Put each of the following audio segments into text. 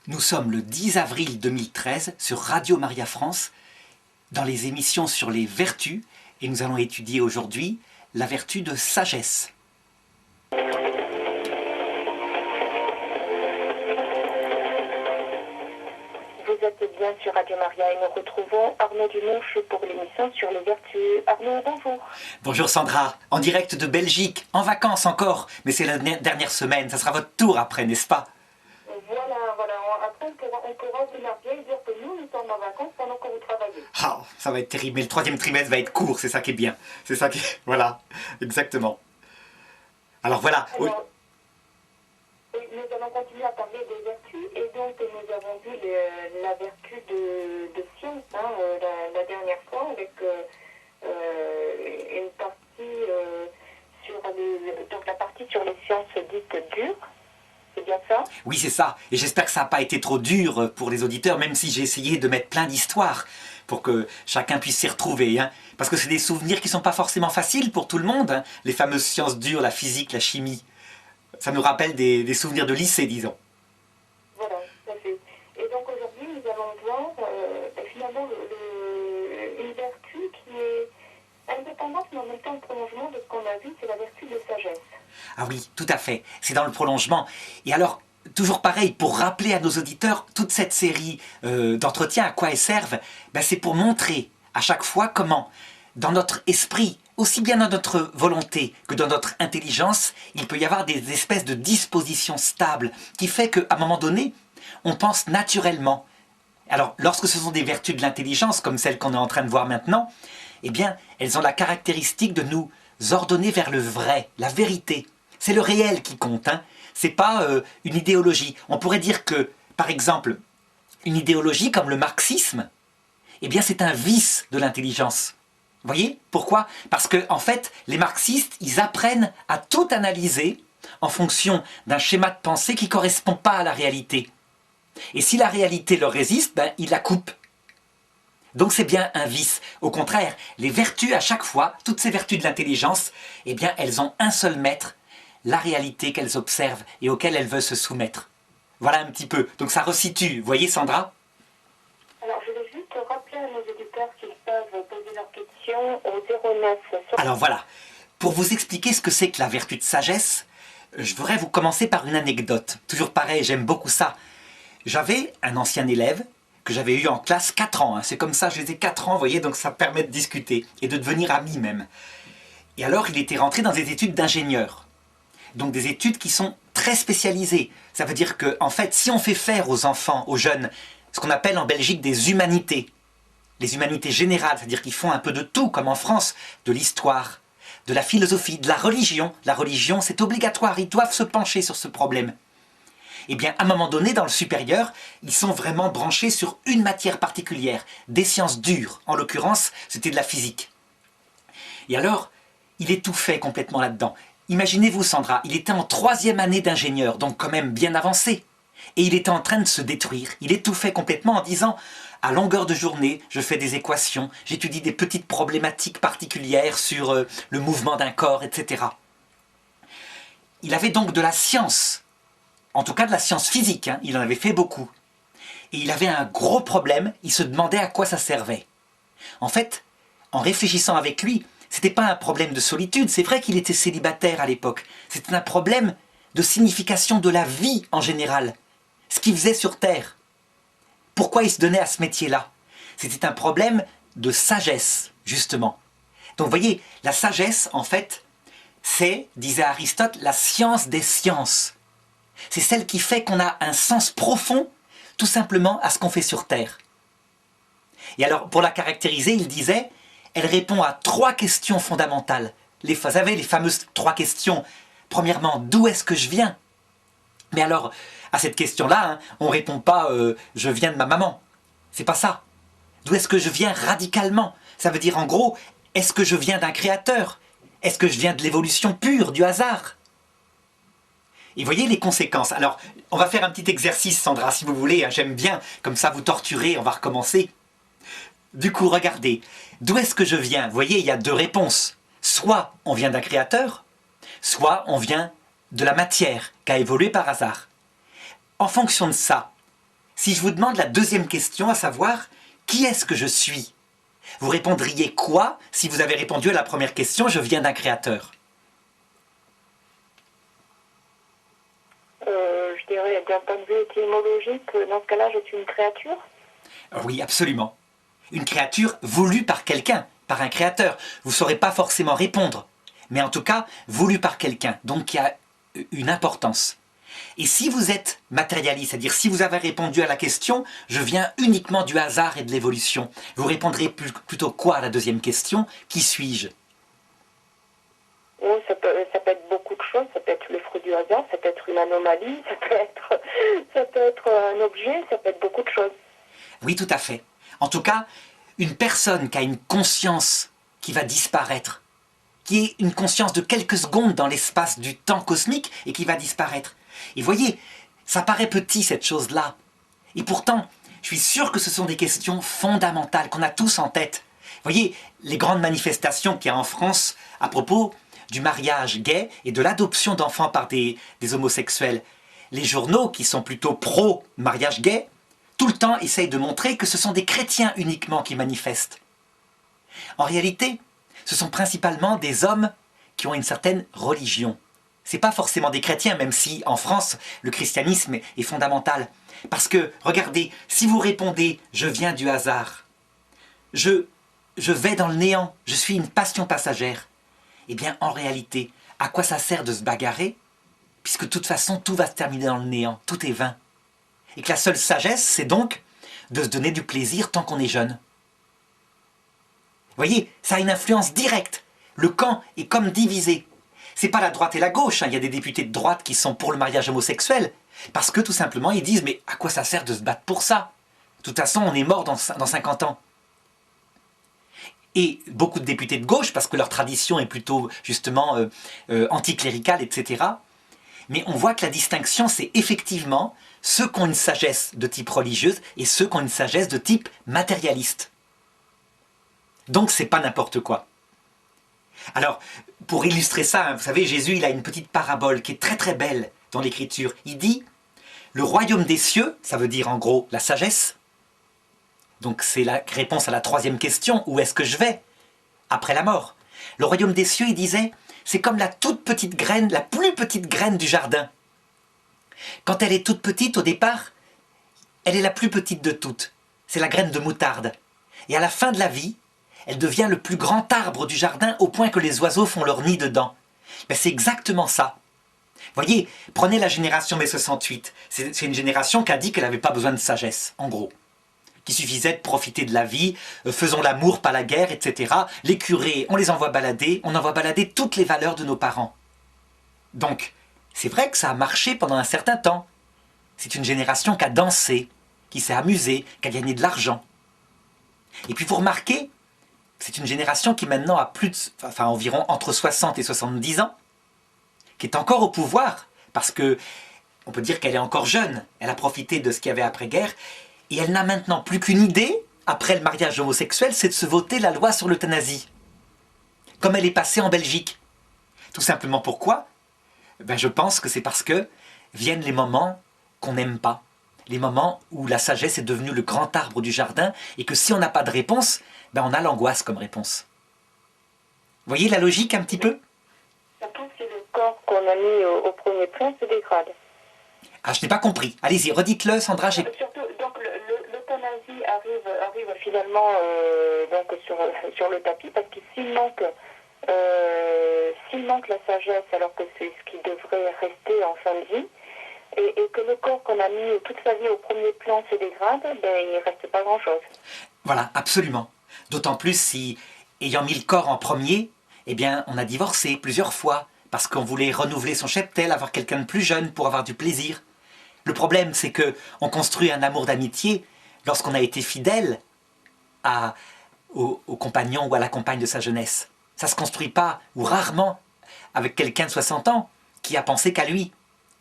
Nous sommes le 10 avril 2013 sur Radio Maria France, dans les émissions sur les vertus, et nous allons étudier aujourd'hui la vertu de sagesse. Vous êtes bien sur Radio Maria et nous retrouvons Arnaud Dumonche pour l'émission sur les vertus. Arnaud, bonjour. Bonjour Sandra, en direct de Belgique, en vacances encore, mais c'est la dernière semaine, ça sera votre tour après, n'est-ce pas? Voilà. Après, on pourra s'énerver et dire que nous sommes en vacances pendant que vous travaillez. Ah, ça va être terrible, mais le troisième trimestre va être court, c'est ça qui est bien. C'est ça qui est... Voilà, exactement. Alors voilà. Alors, nous allons continuer à parler des vertus et donc nous avons vu la vertu de science la dernière fois avec une partie donc la partie sur les sciences dites dures. C'est bien ça? Oui, c'est ça. Et j'espère que ça n'a pas été trop dur pour les auditeurs, même si j'ai essayé de mettre plein d'histoires pour que chacun puisse s'y retrouver. Parce que c'est des souvenirs qui ne sont pas forcément faciles pour tout le monde. Les fameuses sciences dures, la physique, la chimie. Ça nous rappelle des souvenirs de lycée, disons. Voilà, tout à fait. Et donc aujourd'hui, nous allons voir finalement une vertu qui est indépendante, mais en même temps le prolongement de ce qu'on a vu, c'est la vertu de sagesse. Ah oui, tout à fait. C'est dans le prolongement. Et alors, toujours pareil, pour rappeler à nos auditeurs toute cette série d'entretiens, à quoi elles servent, c'est pour montrer à chaque fois comment, dans notre esprit, aussi bien dans notre volonté que dans notre intelligence, il peut y avoir des espèces de dispositions stables qui fait qu'à un moment donné, on pense naturellement. Alors, lorsque ce sont des vertus de l'intelligence, comme celles qu'on est en train de voir maintenant, eh bien, elles ont la caractéristique de nous ordonner vers le vrai, la vérité. C'est le réel qui compte, C'est pas une idéologie. On pourrait dire que, par exemple, une idéologie comme le marxisme, eh bien, c'est un vice de l'intelligence. Vous voyez? Pourquoi? Parce que, en fait, les marxistes, ils apprennent à tout analyser en fonction d'un schéma de pensée qui ne correspond pas à la réalité. Et si la réalité leur résiste, ils la coupent. Donc c'est bien un vice. Au contraire, les vertus à chaque fois, toutes ces vertus de l'intelligence, eh bien elles ont un seul maître, la réalité qu'elles observent et auquel elles veulent se soumettre. Voilà un petit peu. Donc ça resitue. Vous voyez Sandra? Alors je vais juste rappeler à nos auditeurs qu'ils peuvent poser leurs questions au 09. Alors voilà. Pour vous expliquer ce que c'est que la vertu de sagesse, je voudrais vous commencer par une anecdote. Toujours pareil, j'aime beaucoup ça. J'avais un ancien élève que j'avais eu en classe 4 ans. C'est comme ça, je les ai 4 ans, vous voyez, donc ça permet de discuter et de devenir amis même. Et alors, il était rentré dans des études d'ingénieur. Donc des études qui sont très spécialisées. Ça veut dire que, en fait, si on fait faire aux enfants, aux jeunes, ce qu'on appelle en Belgique des humanités, les humanités générales, c'est-à-dire qu'ils font un peu de tout, comme en France, de l'histoire, de la philosophie, de la religion. La religion, c'est obligatoire, ils doivent se pencher sur ce problème. Eh bien, à un moment donné, dans le supérieur, ils sont vraiment branchés sur une matière particulière, des sciences dures. En l'occurrence, c'était de la physique. Et alors, il étouffait complètement là-dedans. Imaginez-vous, Sandra, il était en 3e année d'ingénieur, donc quand même bien avancé. Et il était en train de se détruire. Il étouffait complètement en disant « À longueur de journée, je fais des équations, j'étudie des petites problématiques particulières sur le mouvement d'un corps, etc. » Il avait donc de la science. En tout cas de la science physique, il en avait fait beaucoup. Et il avait un gros problème, il se demandait à quoi ça servait. En fait, en réfléchissant avec lui, c'était pas un problème de solitude, c'est vrai qu'il était célibataire à l'époque, c'était un problème de signification de la vie en général, ce qu'il faisait sur Terre. Pourquoi il se donnait à ce métier-là? C'était un problème de sagesse, justement. Donc vous voyez, la sagesse, en fait, c'est, disait Aristote, la science des sciences. C'est celle qui fait qu'on a un sens profond, tout simplement, à ce qu'on fait sur Terre. Et alors, pour la caractériser, il disait, elle répond à 3 questions fondamentales. Vous savez, les fameuses 3 questions. Premièrement, d'où est-ce que je viens? Mais alors, à cette question-là, on ne répond pas je viens de ma maman. C'est pas ça. D'où est-ce que je viens radicalement? Ça veut dire, en gros, est-ce que je viens d'un créateur? Est-ce que je viens de l'évolution pure, du hasard? Et voyez les conséquences. Alors, on va faire un petit exercice, Sandra, si vous voulez. J'aime bien, comme ça vous torturez, on va recommencer. Du coup, regardez, d'où est-ce que je viens? Vous voyez, il y a 2 réponses. Soit on vient d'un créateur, soit on vient de la matière qui a évolué par hasard. En fonction de ça, Si je vous demande la deuxième question, à savoir « Qui est-ce que je suis ?» Vous répondriez quoi si vous avez répondu à la première question « Je viens d'un créateur » Je dirais d'un point de vue étymologique, dans ce cas-là, je suis une créature. Oui, absolument. Une créature voulue par quelqu'un, par un créateur. Vous ne saurez pas forcément répondre, mais en tout cas, voulue par quelqu'un, donc qui a une importance. Et si vous êtes matérialiste, c'est-à-dire si vous avez répondu à la question « Je viens uniquement du hasard et de l'évolution », vous répondrez plutôt quoi à la deuxième question « Qui suis-je » Oui, ça peut être beaucoup de choses, ça peut être le fruit du hasard, ça peut être une anomalie, ça peut être un objet, ça peut être beaucoup de choses. Oui, tout à fait. En tout cas, une personne qui a une conscience qui va disparaître, qui est une conscience de quelques secondes dans l'espace du temps cosmique et qui va disparaître. Et voyez, ça paraît petit cette chose-là. Et pourtant, je suis sûr que ce sont des questions fondamentales qu'on a tous en tête. Voyez, les grandes manifestations qu'il y a en France à propos du mariage gay et de l'adoption d'enfants par des homosexuels. Les journaux qui sont plutôt pro-mariage gay, tout le temps essayent de montrer que ce sont des chrétiens uniquement qui manifestent. En réalité, ce sont principalement des hommes qui ont une certaine religion. Ce n'est pas forcément des chrétiens, même si en France, le christianisme est fondamental. Parce que, regardez, si vous répondez « je viens du hasard »,« je vais dans le néant, je suis une passion passagère », eh bien, en réalité, à quoi ça sert de se bagarrer? Puisque de toute façon, tout va se terminer dans le néant, tout est vain. Et que la seule sagesse, c'est donc de se donner du plaisir tant qu'on est jeune. Vous voyez, ça a une influence directe. Le camp est comme divisé. C'est pas la droite et la gauche, hein. Il y a des députés de droite qui sont pour le mariage homosexuel, parce que tout simplement, ils disent « mais à quoi ça sert de se battre pour ça? De toute façon, on est mort dans 50 ans. » Et beaucoup de députés de gauche, parce que leur tradition est plutôt justement anticléricale, etc. Mais on voit que la distinction, c'est effectivement ceux qui ont une sagesse de type religieuse et ceux qui ont une sagesse de type matérialiste. Donc c'est pas n'importe quoi. Alors, pour illustrer ça, hein, vous savez, Jésus, il a une petite parabole qui est très très belle dans l'Écriture. Il dit, le royaume des cieux, ça veut dire en gros la sagesse. Donc c'est la réponse à la troisième question, où est-ce que je vais après la mort? Le royaume des cieux, il disait, c'est comme la toute petite graine, la plus petite graine du jardin. Quand elle est toute petite au départ, elle est la plus petite de toutes. C'est la graine de moutarde. Et à la fin de la vie, elle devient le plus grand arbre du jardin au point que les oiseaux font leur nid dedans. Ben, c'est exactement ça. Voyez, prenez la génération mai 68. C'est une génération qui a dit qu'elle n'avait pas besoin de sagesse, en gros. Qu'il suffisait de profiter de la vie, faisons l'amour, pas la guerre, etc. Les curés, on les envoie balader, on envoie balader toutes les valeurs de nos parents. Donc, c'est vrai que ça a marché pendant un certain temps. C'est une génération qui a dansé, qui s'est amusée, qui a gagné de l'argent. Et puis vous remarquez, c'est une génération qui maintenant a environ entre 60 et 70 ans, qui est encore au pouvoir, parce que on peut dire qu'elle est encore jeune, elle a profité de ce qu'il y avait après-guerre, et elle n'a maintenant plus qu'une idée, après le mariage homosexuel, c'est de se voter la loi sur l'euthanasie. Comme elle est passée en Belgique. Tout simplement pourquoi? Ben, je pense que c'est parce que viennent les moments qu'on n'aime pas. Les moments où la sagesse est devenue le grand arbre du jardin, et que si on n'a pas de réponse, ben on a l'angoisse comme réponse. Vous voyez la logique un petit peu? Surtout si le corps qu'on a mis au premier plan se dégrade. Ah, je n'ai pas compris. Allez-y, redites-le, Sandra. Surtout, donc l'euthanasie arrive finalement donc sur le tapis, parce que s'il manque la sagesse, alors que c'est ce qui devrait rester en fin de vie, et que le corps qu'on a mis toute sa vie au premier plan se dégrade, ben, il ne reste pas grand-chose. Voilà, absolument. D'autant plus si, ayant mis le corps en premier, eh bien, on a divorcé plusieurs fois, parce qu'on voulait renouveler son cheptel, avoir quelqu'un de plus jeune pour avoir du plaisir. Le problème, c'est qu'on construit un amour d'amitié lorsqu'on a été fidèle au compagnon ou à la compagne de sa jeunesse. Ça ne se construit pas, ou rarement, avec quelqu'un de 60 ans qui a pensé qu'à lui.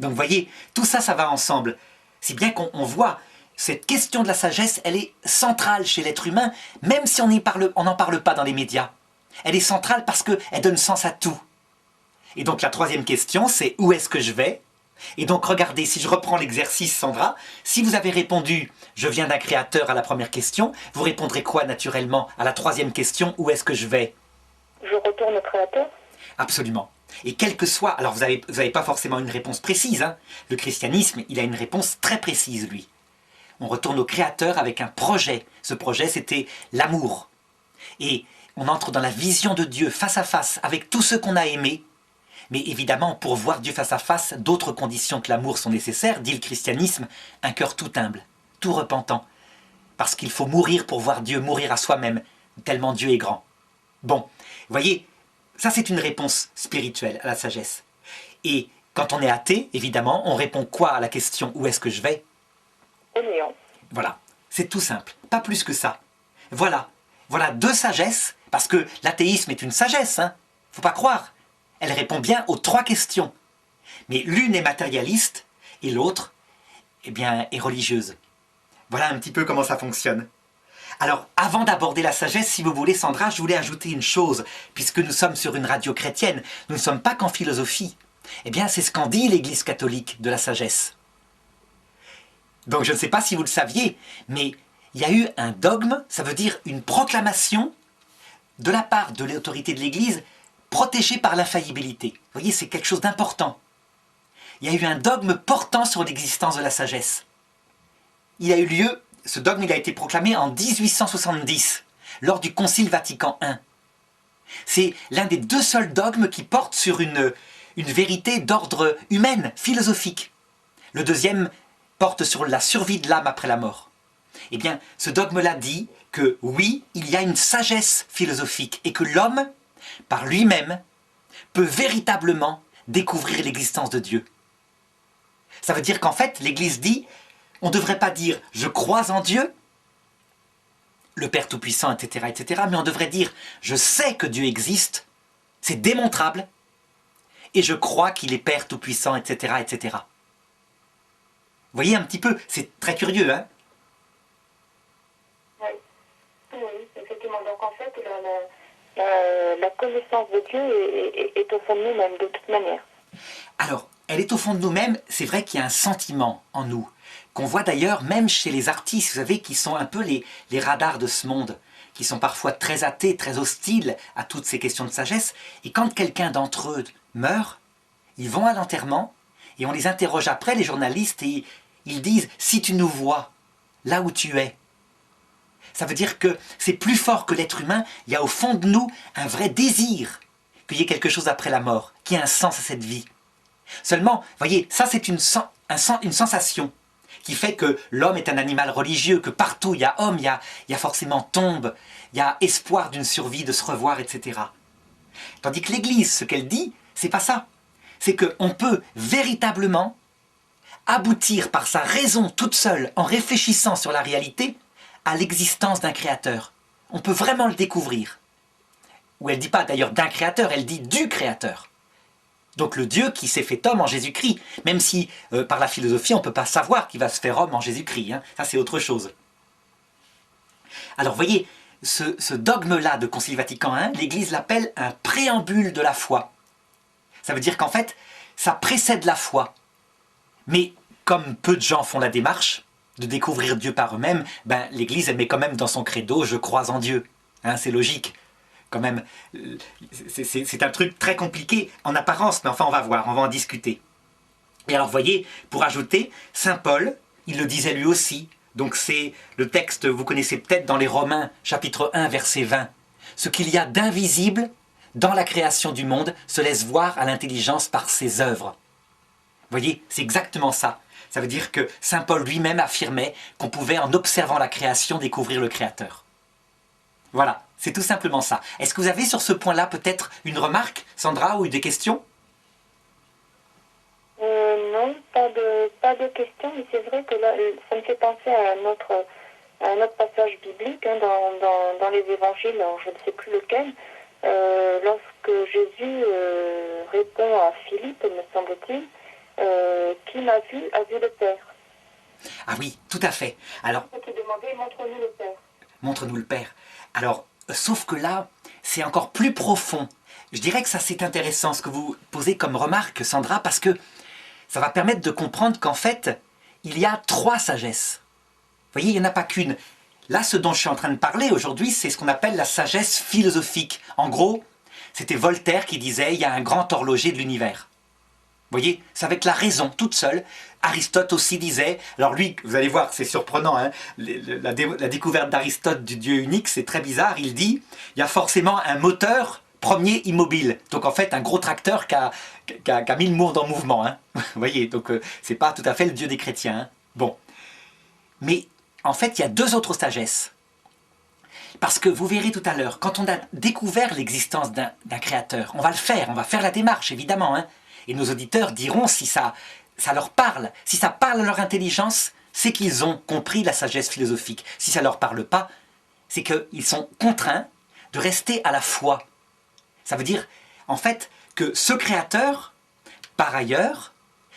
Donc vous voyez, tout ça, ça va ensemble. Si bien qu'on voit, cette question de la sagesse, elle est centrale chez l'être humain, même si on n'en parle pas dans les médias. Elle est centrale parce qu'elle donne sens à tout. Et donc la troisième question, c'est où est-ce que je vais? Et donc regardez, si je reprends l'exercice Sandra, si vous avez répondu « je viens d'un créateur » à la première question, vous répondrez quoi naturellement à la troisième question « où est-ce que je vais ?» Je retourne au créateur. Absolument. Et quel que soit, alors vous avez pas forcément une réponse précise, hein. Le christianisme, il a une réponse très précise, lui. On retourne au Créateur avec un projet. Ce projet, c'était l'amour. Et on entre dans la vision de Dieu face à face avec tous ceux qu'on a aimés. Mais évidemment, pour voir Dieu face à face, d'autres conditions que l'amour sont nécessaires, dit le christianisme, un cœur tout humble, tout repentant. Parce qu'il faut mourir pour voir Dieu, mourir à soi-même, tellement Dieu est grand. Bon, vous voyez, ça c'est une réponse spirituelle à la sagesse. Et quand on est athée, évidemment, on répond quoi à la question « où est-ce que je vais ?» Au néant. Voilà, c'est tout simple, pas plus que ça. Voilà, voilà deux sagesses, parce que l'athéisme est une sagesse, hein. Faut pas croire. Elle répond bien aux trois questions. Mais l'une est matérialiste et l'autre, eh bien, est religieuse. Voilà un petit peu comment ça fonctionne. Alors, avant d'aborder la sagesse, si vous voulez, Sandra, je voulais ajouter une chose, puisque nous sommes sur une radio chrétienne, nous ne sommes pas qu'en philosophie. Eh bien, c'est ce qu'en dit l'Église catholique de la sagesse. Donc, je ne sais pas si vous le saviez, mais il y a eu un dogme, ça veut dire une proclamation de la part de l'autorité de l'Église protégée par l'infaillibilité. Vous voyez, c'est quelque chose d'important. Il y a eu un dogme portant sur l'existence de la sagesse. Il a eu lieu, ce dogme il a été proclamé en 1870, lors du Concile Vatican I. C'est l'un des deux seuls dogmes qui portent sur une vérité d'ordre humaine, philosophique. Le deuxième porte sur la survie de l'âme après la mort. Eh bien, ce dogme-là dit que oui, il y a une sagesse philosophique et que l'homme, par lui-même, peut véritablement découvrir l'existence de Dieu. Ça veut dire qu'en fait, l'Église dit, on ne devrait pas dire « je crois en Dieu », le Père Tout-Puissant, etc., etc., mais on devrait dire « je sais que Dieu existe, c'est démontrable, et je crois qu'il est Père Tout-Puissant, etc., etc. » Vous voyez un petit peu, c'est très curieux, hein? Oui, oui, effectivement. Donc en fait, la connaissance de Dieu est au fond de nous-mêmes, de toute manière. Alors, elle est au fond de nous-mêmes, c'est vrai qu'il y a un sentiment en nous, qu'on voit d'ailleurs même chez les artistes, vous savez, qui sont un peu les radars de ce monde, qui sont parfois très athées, très hostiles à toutes ces questions de sagesse, et quand quelqu'un d'entre eux meurt, ils vont à l'enterrement, et on les interroge après, les journalistes, et ils disent « si tu nous vois, là où tu es », ça veut dire que c'est plus fort que l'être humain, il y a au fond de nous un vrai désir qu'il y ait quelque chose après la mort, qu'il y ait un sens à cette vie. Seulement, voyez, ça c'est une sensation qui fait que l'homme est un animal religieux, que partout il y a homme, il y a forcément tombe, il y a espoir d'une survie, de se revoir, etc. Tandis que l'Église, ce qu'elle dit, c'est pas ça. C'est qu'on peut véritablement aboutir par sa raison toute seule, en réfléchissant sur la réalité, à l'existence d'un créateur. On peut vraiment le découvrir. Ou elle ne dit pas d'ailleurs d'un créateur, elle dit du créateur. Donc le Dieu qui s'est fait homme en Jésus-Christ, même si par la philosophie on ne peut pas savoir qu'il va se faire homme en Jésus-Christ, hein. Ça c'est autre chose. Alors voyez, ce dogme-là de Concile Vatican I, l'Église l'appelle un préambule de la foi. Ça veut dire qu'en fait, ça précède la foi. Mais comme peu de gens font la démarche de découvrir Dieu par eux-mêmes, ben, l'Église elle met quand même dans son credo « je crois en Dieu hein, ». C'est logique. Quand même, c'est un truc très compliqué en apparence, mais enfin on va voir, on va en discuter. Et alors vous voyez, pour ajouter, Saint Paul, il le disait lui aussi, donc c'est le texte, vous connaissez peut-être dans les Romains, chapitre 1, verset 20. « Ce qu'il y a d'invisible dans la création du monde se laisse voir à l'intelligence par ses œuvres. » Vous voyez, c'est exactement ça. Ça veut dire que Saint Paul lui-même affirmait qu'on pouvait, en observant la création, découvrir le Créateur. Voilà, c'est tout simplement ça. Est-ce que vous avez sur ce point-là peut-être une remarque, Sandra, ou des questions? Non, pas de questions, mais c'est vrai que là, ça me fait penser à un autre passage biblique hein, dans les évangiles, alors je ne sais plus lequel, lorsque Jésus répond à Philippe, me semble-t-il, qui m'a vu a vu le Père. Ah oui, tout à fait. Alors, Tu demandais, montre-nous le Père. Montre-nous le Père. Alors, sauf que là, c'est encore plus profond. Je dirais que ça c'est intéressant ce que vous posez comme remarque, Sandra, parce que ça va permettre de comprendre qu'en fait, il y a 3 sagesses. Vous voyez, il n'y en a pas qu'une. Là, ce dont je suis en train de parler aujourd'hui, c'est ce qu'on appelle la sagesse philosophique. En gros, c'était Voltaire qui disait « il y a un grand horloger de l'univers ». Vous voyez, c'est avec la raison, toute seule. Aristote aussi disait, alors lui, vous allez voir, c'est surprenant, hein, la découverte d'Aristote du Dieu unique, c'est très bizarre, il dit, il y a forcément un moteur premier immobile. Donc en fait, un gros tracteur qui a mis le monde en mouvement. Hein. Vous voyez, donc c'est pas tout à fait le Dieu des chrétiens. Hein. Bon. Mais en fait, il y a 2 autres sagesses. Parce que vous verrez tout à l'heure, quand on a découvert l'existence d'un créateur, on va le faire, on va faire la démarche, évidemment, hein. Et nos auditeurs diront si ça leur parle. Si ça parle à leur intelligence, c'est qu'ils ont compris la sagesse philosophique. Si ça ne leur parle pas, c'est qu'ils sont contraints de rester à la foi. Ça veut dire, en fait, que ce créateur, par ailleurs,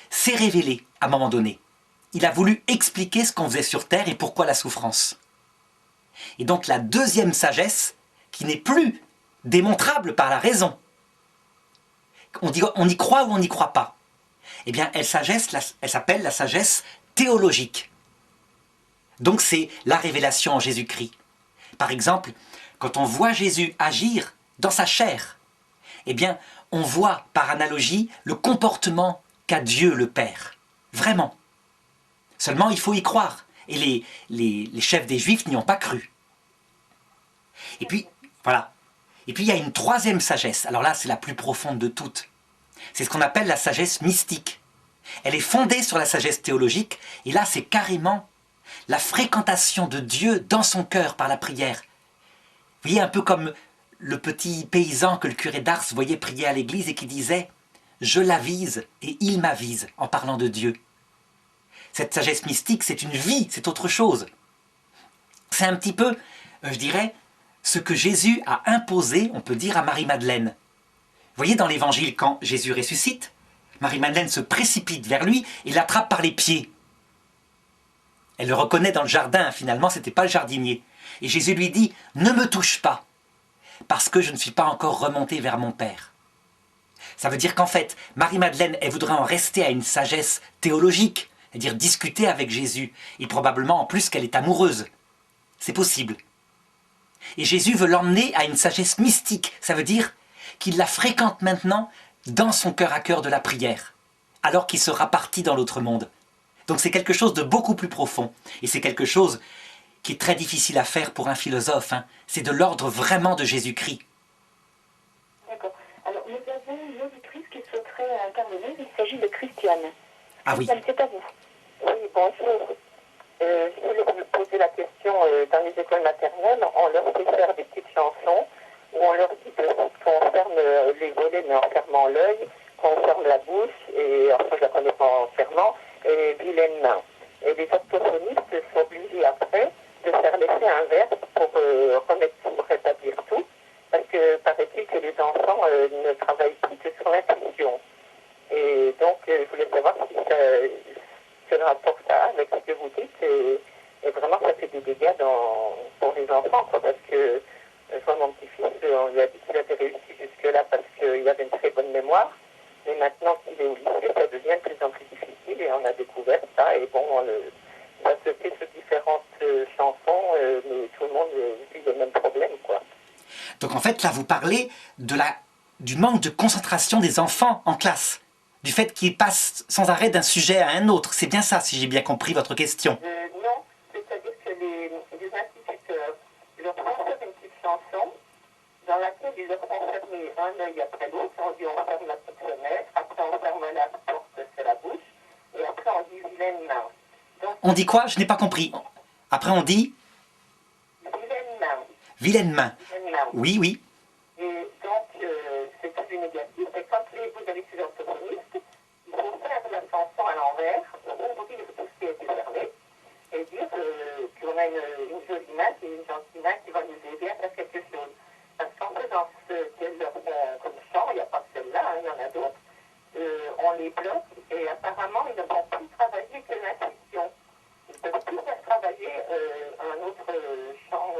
s'est révélé à un moment donné. Il a voulu expliquer ce qu'on faisait sur Terre et pourquoi la souffrance. Et donc la 2e sagesse, qui n'est plus démontrable par la raison, on y croit ou on n'y croit pas, eh bien elle s'appelle la sagesse théologique. Donc c'est la révélation en Jésus-Christ. Par exemple, quand on voit Jésus agir dans sa chair, eh bien on voit par analogie le comportement qu'a Dieu le Père. Vraiment. Seulement il faut y croire. Et les chefs des Juifs n'y ont pas cru. Et puis, voilà. Et puis il y a une 3e sagesse. Alors là, c'est la plus profonde de toutes. C'est ce qu'on appelle la sagesse mystique. Elle est fondée sur la sagesse théologique. Et là, c'est carrément la fréquentation de Dieu dans son cœur par la prière. Vous voyez, un peu comme le petit paysan que le curé d'Ars voyait prier à l'église et qui disait « Je l'avise et il m'avise » en parlant de Dieu. Cette sagesse mystique, c'est une vie, c'est autre chose. C'est un petit peu, je dirais, ce que Jésus a imposé, on peut dire, à Marie-Madeleine. Vous voyez dans l'évangile, quand Jésus ressuscite, Marie-Madeleine se précipite vers lui et l'attrape par les pieds. Elle le reconnaît dans le jardin, finalement, ce n'était pas le jardinier. Et Jésus lui dit « Ne me touche pas, parce que je ne suis pas encore remonté vers mon Père. » Ça veut dire qu'en fait, Marie-Madeleine, elle voudrait en rester à une sagesse théologique, c'est-à-dire discuter avec Jésus, et probablement en plus qu'elle est amoureuse. C'est possible. Et Jésus veut l'emmener à une sagesse mystique, ça veut dire qu'il la fréquente maintenant dans son cœur à cœur de la prière, alors qu'il sera parti dans l'autre monde. Donc c'est quelque chose de beaucoup plus profond, et c'est quelque chose qui est très difficile à faire pour un philosophe, hein. C'est de l'ordre vraiment de Jésus-Christ. D'accord. Alors nous avons une auditrice qui souhaiterait intervenir, il s'agit de Christiane. Ah oui. Christiane, c'est à vous. Oui, bonjour. Je voulais vous poser la question, dans les écoles maternelles, on leur fait faire des petites chansons où on leur dit qu'on ferme les volets mais en fermant l'œil, qu'on ferme la bouche, et enfin je la connais pas en fermant, et vilaine main. Et les orthophonistes sont obligés après de faire l'effet inverse pour remettre tout, rétablir tout, parce que paraît-il que les enfants ne travaillent plus que sur l'intuition. Et donc je voulais savoir si le rapport ça avec ce que vous dites, et vraiment ça fait des dégâts pour les enfants, quoi, parce que je vois mon petit-fils, on lui a dit qu'il avait réussi jusque-là parce qu'il avait une très bonne mémoire, mais maintenant qu'il est au lycée, ça devient de plus en plus difficile, et on a découvert ça, et bon, ça se fait sur différentes chansons, mais tout le monde vit le même problème, quoi. Donc en fait, là, vous parlez du manque de concentration des enfants en classe. Du fait qu'ils passent sans arrêt d'un sujet à un autre. C'est bien ça, si j'ai bien compris votre question. Non, c'est-à-dire que les instituteurs leur transmettent une petite chanson dans laquelle ils leur font fermer un œil après l'autre. On dit on ferme la petite fenêtre, après on ferme la porte, c'est la bouche, et après on dit vilaine main. Donc, On dit quoi? Je n'ai pas compris. Après on dit vilaine main. vilaine main. Vilaine main. Oui, oui. Et donc, c'est plus négatif. Et quand vous avez ces orthophonistes, il faut faire la chanson à l'envers, ouvrir tout ce qui a été fermé, et dire qu'on a une jolie main, une gentille main qui va nous aider à faire quelque chose. Parce qu'en faisant ce qu'elles leur font comme chant, il n'y a pas que celle-là, hein, il y en a d'autres, on les bloque, et apparemment, ils ne vont plus travailler que l'intuition. Ils ne peuvent plus faire travailler un autre chant.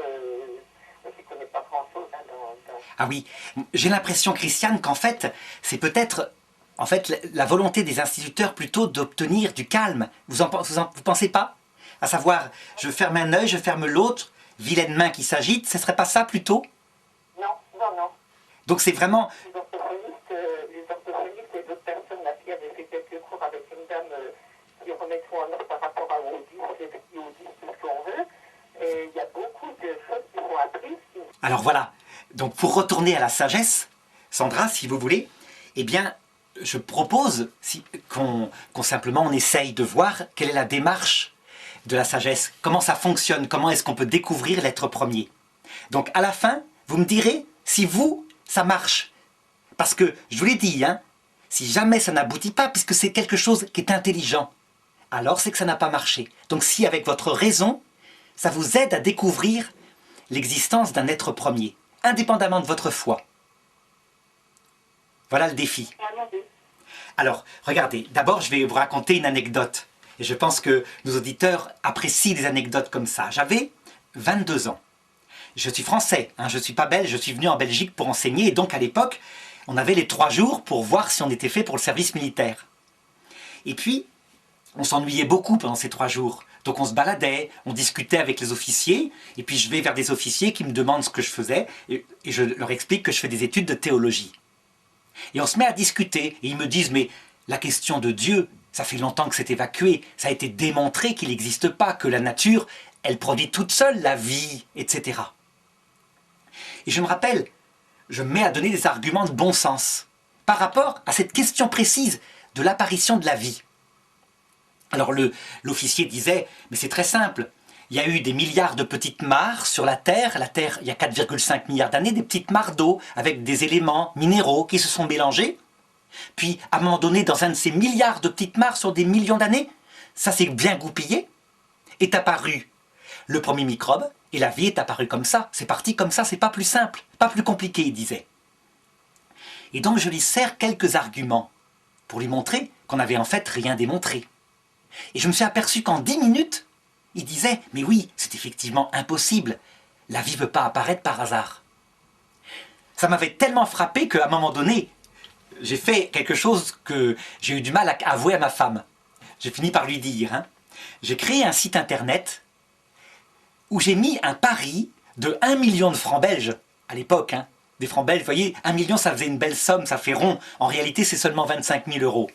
Je ne connais pas grand-chose hein, Ah oui. J'ai l'impression, Christiane, qu'en fait, c'est peut-être en fait, la volonté des instituteurs plutôt d'obtenir du calme. Vous pensez pas? À savoir, je ferme un œil, je ferme l'autre, vilaine main qui s'agite, ce serait pas ça plutôt? Non, non, non. Donc c'est vraiment... Les orthophonistes et d'autres personnes là, qui avaient fait quelques cours avec une dame qui remet tout en ordre par rapport à Audis, tout ce qu'on veut. Et il y a beaucoup de choses qui sont apprises. Alors voilà, donc pour retourner à la sagesse, Sandra, si vous voulez, eh bien, je propose qu'on simplement on essaye de voir quelle est la démarche de la sagesse, comment ça fonctionne, comment est-ce qu'on peut découvrir l'être premier. Donc à la fin, vous me direz si vous, ça marche. Parce que, je vous l'ai dit, hein, si jamais ça n'aboutit pas, puisque c'est quelque chose qui est intelligent, alors c'est que ça n'a pas marché. Donc si avec votre raison, ça vous aide à découvrir l'existence d'un être premier, indépendamment de votre foi. Voilà le défi. Alors, regardez, d'abord je vais vous raconter une anecdote. Et je pense que nos auditeurs apprécient des anecdotes comme ça. J'avais 22 ans. Je suis français, hein, je ne suis pas belge, je suis venu en Belgique pour enseigner. Et donc à l'époque, on avait les 3 jours pour voir si on était fait pour le service militaire. Et puis, on s'ennuyait beaucoup pendant ces 3 jours. Donc on se baladait, on discutait avec les officiers. Et puis je vais vers des officiers qui me demandent ce que je faisais. Et je leur explique que je fais des études de théologie. Et on se met à discuter. Et ils me disent, mais la question de Dieu, ça fait longtemps que c'est évacué. Ça a été démontré qu'il n'existe pas, que la nature, elle produit toute seule la vie, etc. Et je me rappelle, je me mets à donner des arguments de bon sens par rapport à cette question précise de l'apparition de la vie. Alors l'officier disait, mais c'est très simple, il y a eu des milliards de petites mares sur la Terre, il y a 4,5 milliards d'années, des petites mares d'eau avec des éléments minéraux qui se sont mélangés. Puis, à un moment donné, dans un de ces milliards de petites mares sur des millions d'années, ça s'est bien goupillé, est apparu le premier microbe, et la vie est apparue comme ça. C'est parti comme ça, c'est pas plus simple, pas plus compliqué, il disait. Et donc je lui sers quelques arguments pour lui montrer qu'on n'avait en fait rien démontré. Et je me suis aperçu qu'en 10 minutes, il disait « Mais oui, c'est effectivement impossible. La vie ne peut pas apparaître par hasard. » Ça m'avait tellement frappé qu'à un moment donné, j'ai fait quelque chose que j'ai eu du mal à avouer à ma femme. J'ai fini par lui dire, hein, j'ai créé un site internet où j'ai mis un pari de 1 million de francs belges, à l'époque, hein, des francs belges, vous voyez, 1 million ça faisait une belle somme, ça fait rond, en réalité c'est seulement 25 000 €.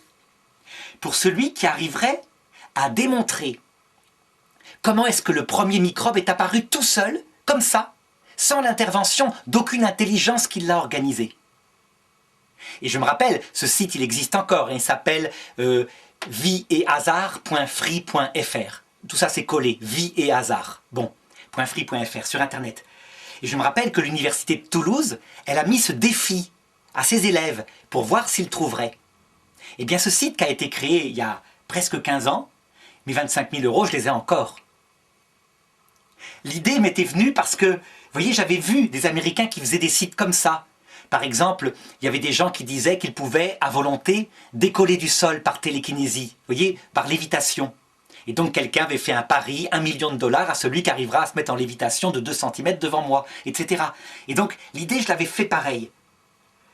Pour celui qui arriverait à démontrer comment est-ce que le premier microbe est apparu tout seul, comme ça, sans l'intervention d'aucune intelligence qui l'a organisé. Et je me rappelle, ce site il existe encore, et il s'appelle vieethasard.free.fr. Tout ça c'est collé, vie et hasard. Bon, .free.fr sur internet. Et je me rappelle que l'université de Toulouse, elle a mis ce défi à ses élèves pour voir s'ils trouveraient. Et bien ce site qui a été créé il y a presque 15 ans, mes 25 000 €, je les ai encore. L'idée m'était venue parce que, vous voyez, j'avais vu des Américains qui faisaient des sites comme ça. Par exemple, il y avait des gens qui disaient qu'ils pouvaient, à volonté, décoller du sol par télékinésie, vous voyez, par lévitation. Et donc quelqu'un avait fait un pari, 1 million de dollars à celui qui arrivera à se mettre en lévitation de 2 cm devant moi, etc. Et donc l'idée, je l'avais fait pareil.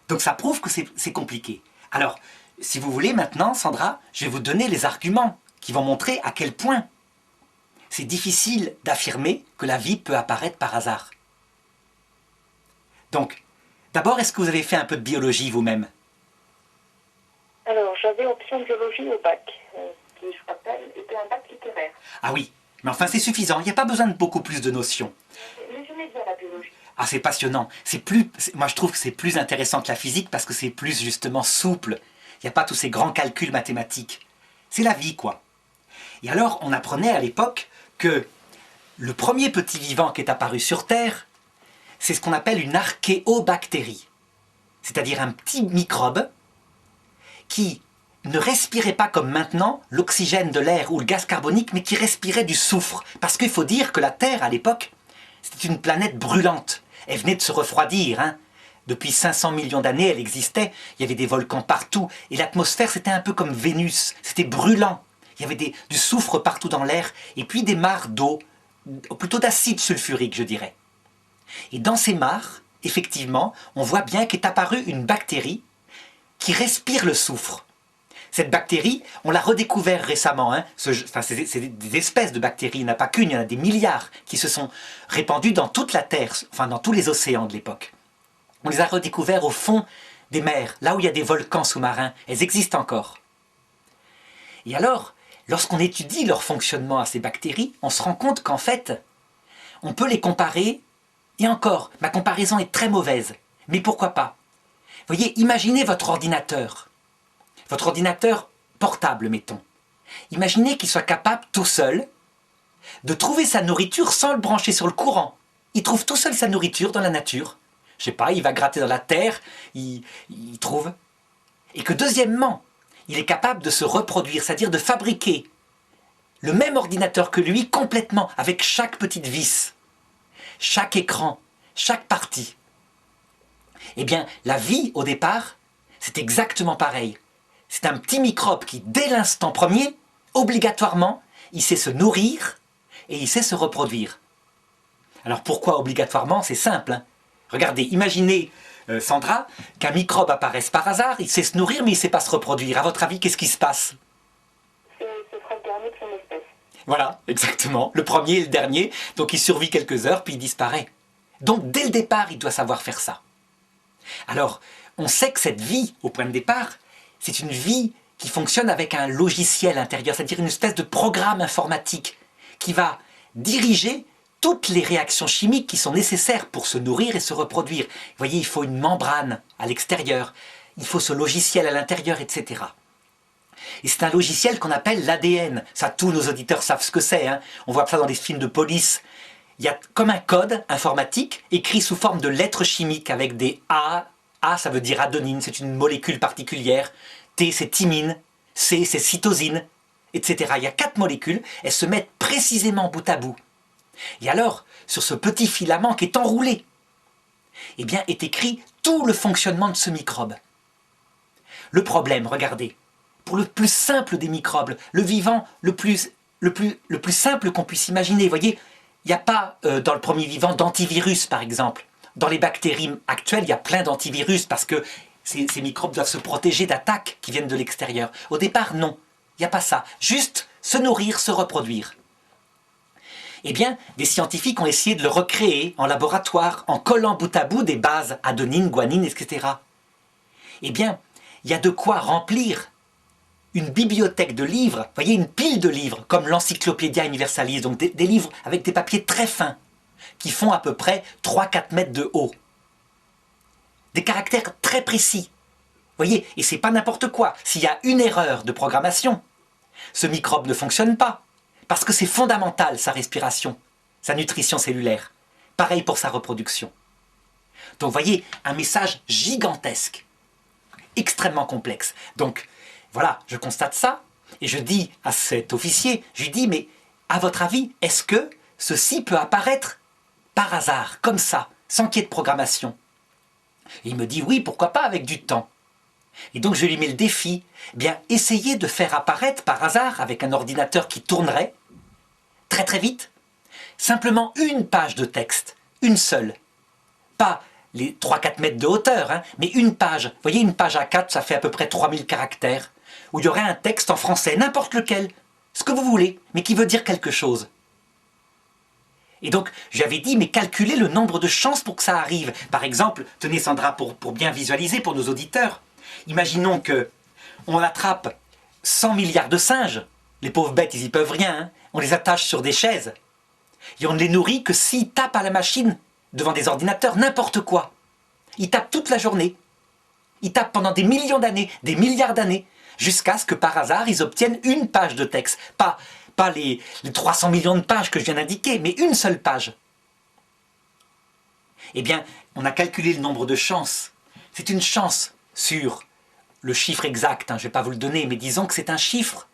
Donc ça prouve que c'est compliqué. Alors, si vous voulez maintenant, Sandra, je vais vous donner les arguments qui vont montrer à quel point c'est difficile d'affirmer que la vie peut apparaître par hasard. Donc, d'abord, est-ce que vous avez fait un peu de biologie vous-même? Alors, j'avais option biologie au bac, qui, je rappelle, était un bac littéraire. Ah oui, mais enfin c'est suffisant, il n'y a pas besoin de beaucoup plus de notions. Mais j'aimais bien la biologie. Ah, c'est passionnant. Moi, je trouve que c'est plus intéressant que la physique parce que c'est plus justement souple. Il n'y a pas tous ces grands calculs mathématiques. C'est la vie, quoi. Et alors, on apprenait à l'époque que le premier petit vivant qui est apparu sur Terre, c'est ce qu'on appelle une archéobactérie. C'est-à-dire un petit microbe qui ne respirait pas comme maintenant l'oxygène de l'air ou le gaz carbonique, mais qui respirait du soufre. Parce qu'il faut dire que la Terre, à l'époque, c'était une planète brûlante. Elle venait de se refroidir, hein. Depuis 500 millions d'années, elle existait. Il y avait des volcans partout. Et l'atmosphère, c'était un peu comme Vénus. C'était brûlant. Il y avait du soufre partout dans l'air. Et puis des mares d'eau, plutôt d'acide sulfurique, je dirais. Et dans ces mares, effectivement, on voit bien qu'est apparue une bactérie qui respire le soufre. Cette bactérie, on l'a redécouvert récemment. Hein. C'est des espèces de bactéries, il n'y en a pas qu'une, il y en a des milliards qui se sont répandues dans toute la Terre, enfin dans tous les océans de l'époque. On les a redécouverts au fond des mers, là où il y a des volcans sous-marins. Elles existent encore. Et alors, lorsqu'on étudie leur fonctionnement à ces bactéries, on se rend compte qu'en fait, on peut les comparer, et encore, ma comparaison est très mauvaise, mais pourquoi pas? Vous voyez, imaginez votre ordinateur portable, mettons. Imaginez qu'il soit capable tout seul de trouver sa nourriture sans le brancher sur le courant. Il trouve tout seul sa nourriture dans la nature. Je sais pas, il va gratter dans la terre, il trouve. Et que deuxièmement, il est capable de se reproduire, c'est-à-dire de fabriquer le même ordinateur que lui complètement, avec chaque petite vis, chaque écran, chaque partie. Eh bien, la vie, au départ, c'est exactement pareil. C'est un petit microbe qui, dès l'instant premier, obligatoirement, il sait se nourrir et il sait se reproduire. Alors pourquoi obligatoirement? C'est simple. Hein. Regardez, imaginez, Sandra, qu'un microbe apparaisse par hasard, il sait se nourrir mais il ne sait pas se reproduire. À votre avis, qu'est-ce qui se passe? Ce sera le dernier de son espèce. Voilà, exactement. Le premier et le dernier. Donc il survit quelques heures puis il disparaît. Donc dès le départ, il doit savoir faire ça. Alors, on sait que cette vie, au point de départ, c'est une vie qui fonctionne avec un logiciel intérieur, c'est-à-dire une espèce de programme informatique qui va diriger toutes les réactions chimiques qui sont nécessaires pour se nourrir et se reproduire. Vous voyez, il faut une membrane à l'extérieur, il faut ce logiciel à l'intérieur, etc. Et c'est un logiciel qu'on appelle l'ADN. Ça, tous nos auditeurs savent ce que c'est. Hein. On voit ça dans les films de police. Il y a comme un code informatique écrit sous forme de lettres chimiques avec des A. A, ça veut dire adenine, c'est une molécule particulière. T, c'est thymine. C, c'est cytosine, etc. Il y a 4 molécules. Elles se mettent précisément bout à bout. Et alors, sur ce petit filament qui est enroulé, eh bien, est écrit tout le fonctionnement de ce microbe. Le problème, regardez, pour le plus simple des microbes, le vivant le plus simple qu'on puisse imaginer, vous voyez, il n'y a pas dans le premier vivant d'antivirus, par exemple. Dans les bactéries actuelles, il y a plein d'antivirus parce que ces microbes doivent se protéger d'attaques qui viennent de l'extérieur. Au départ, non, il n'y a pas ça. Juste se nourrir, se reproduire. Eh bien, des scientifiques ont essayé de le recréer en laboratoire en collant bout à bout des bases adenine, guanine, etc. Eh bien, il y a de quoi remplir une bibliothèque de livres, vous voyez, une pile de livres, comme l'Encyclopædia Universalis, donc des livres avec des papiers très fins, qui font à peu près 3-4 mètres de haut. Des caractères très précis. Vous voyez, et c'est pas n'importe quoi. S'il y a une erreur de programmation, ce microbe ne fonctionne pas. Parce que c'est fondamental, sa respiration, sa nutrition cellulaire. Pareil pour sa reproduction. Donc vous voyez, un message gigantesque, extrêmement complexe. Donc voilà, je constate ça, et je dis à cet officier, je lui dis, mais à votre avis, est-ce que ceci peut apparaître par hasard, comme ça, sans qu'il y ait de programmation? Et il me dit, oui, pourquoi pas, avec du temps. Et donc je lui mets le défi, eh bien, essayez de faire apparaître par hasard, avec un ordinateur qui tournerait, très très vite, simplement une page de texte, une seule. Pas les 3-4 mètres de hauteur, hein, mais une page. Vous voyez, une page A4, ça fait à peu près 3000 caractères, où il y aurait un texte en français, n'importe lequel, ce que vous voulez, mais qui veut dire quelque chose. Et donc, j'avais dit, mais calculez le nombre de chances pour que ça arrive. Par exemple, tenez Sandra, pour bien visualiser pour nos auditeurs, imaginons que on attrape 100 milliards de singes, les pauvres bêtes, ils y peuvent rien, hein. On les attache sur des chaises, et on ne les nourrit que s'ils tapent à la machine, devant des ordinateurs, n'importe quoi. Ils tapent toute la journée, ils tapent pendant des millions d'années, des milliards d'années, jusqu'à ce que par hasard, ils obtiennent une page de texte, pas les 300 millions de pages que je viens d'indiquer, mais une seule page. Eh bien, on a calculé le nombre de chances. C'est une chance sur le chiffre exact, hein, je ne vais pas vous le donner, mais disons que c'est un chiffre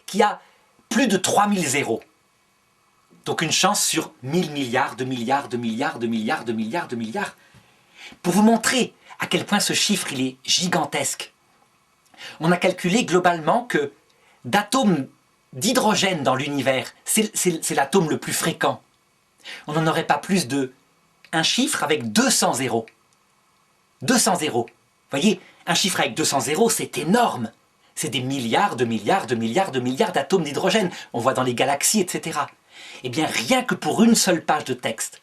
qui a plus de 3000 zéros. Donc une chance sur 1000 milliards, de milliards, de milliards, de milliards, de milliards, de milliards. Pour vous montrer à quel point ce chiffre il est gigantesque. On a calculé globalement que d'atomes d'hydrogène dans l'univers, c'est l'atome le plus fréquent. On n'en aurait pas plus de un chiffre avec 200 zéros. 200 zéros. Vous voyez, Un chiffre avec 200 zéros, c'est énorme. C'est des milliards de milliards de milliards de milliards d'atomes d'hydrogène. On voit dans les galaxies, etc. Eh bien, rien que pour une seule page de texte,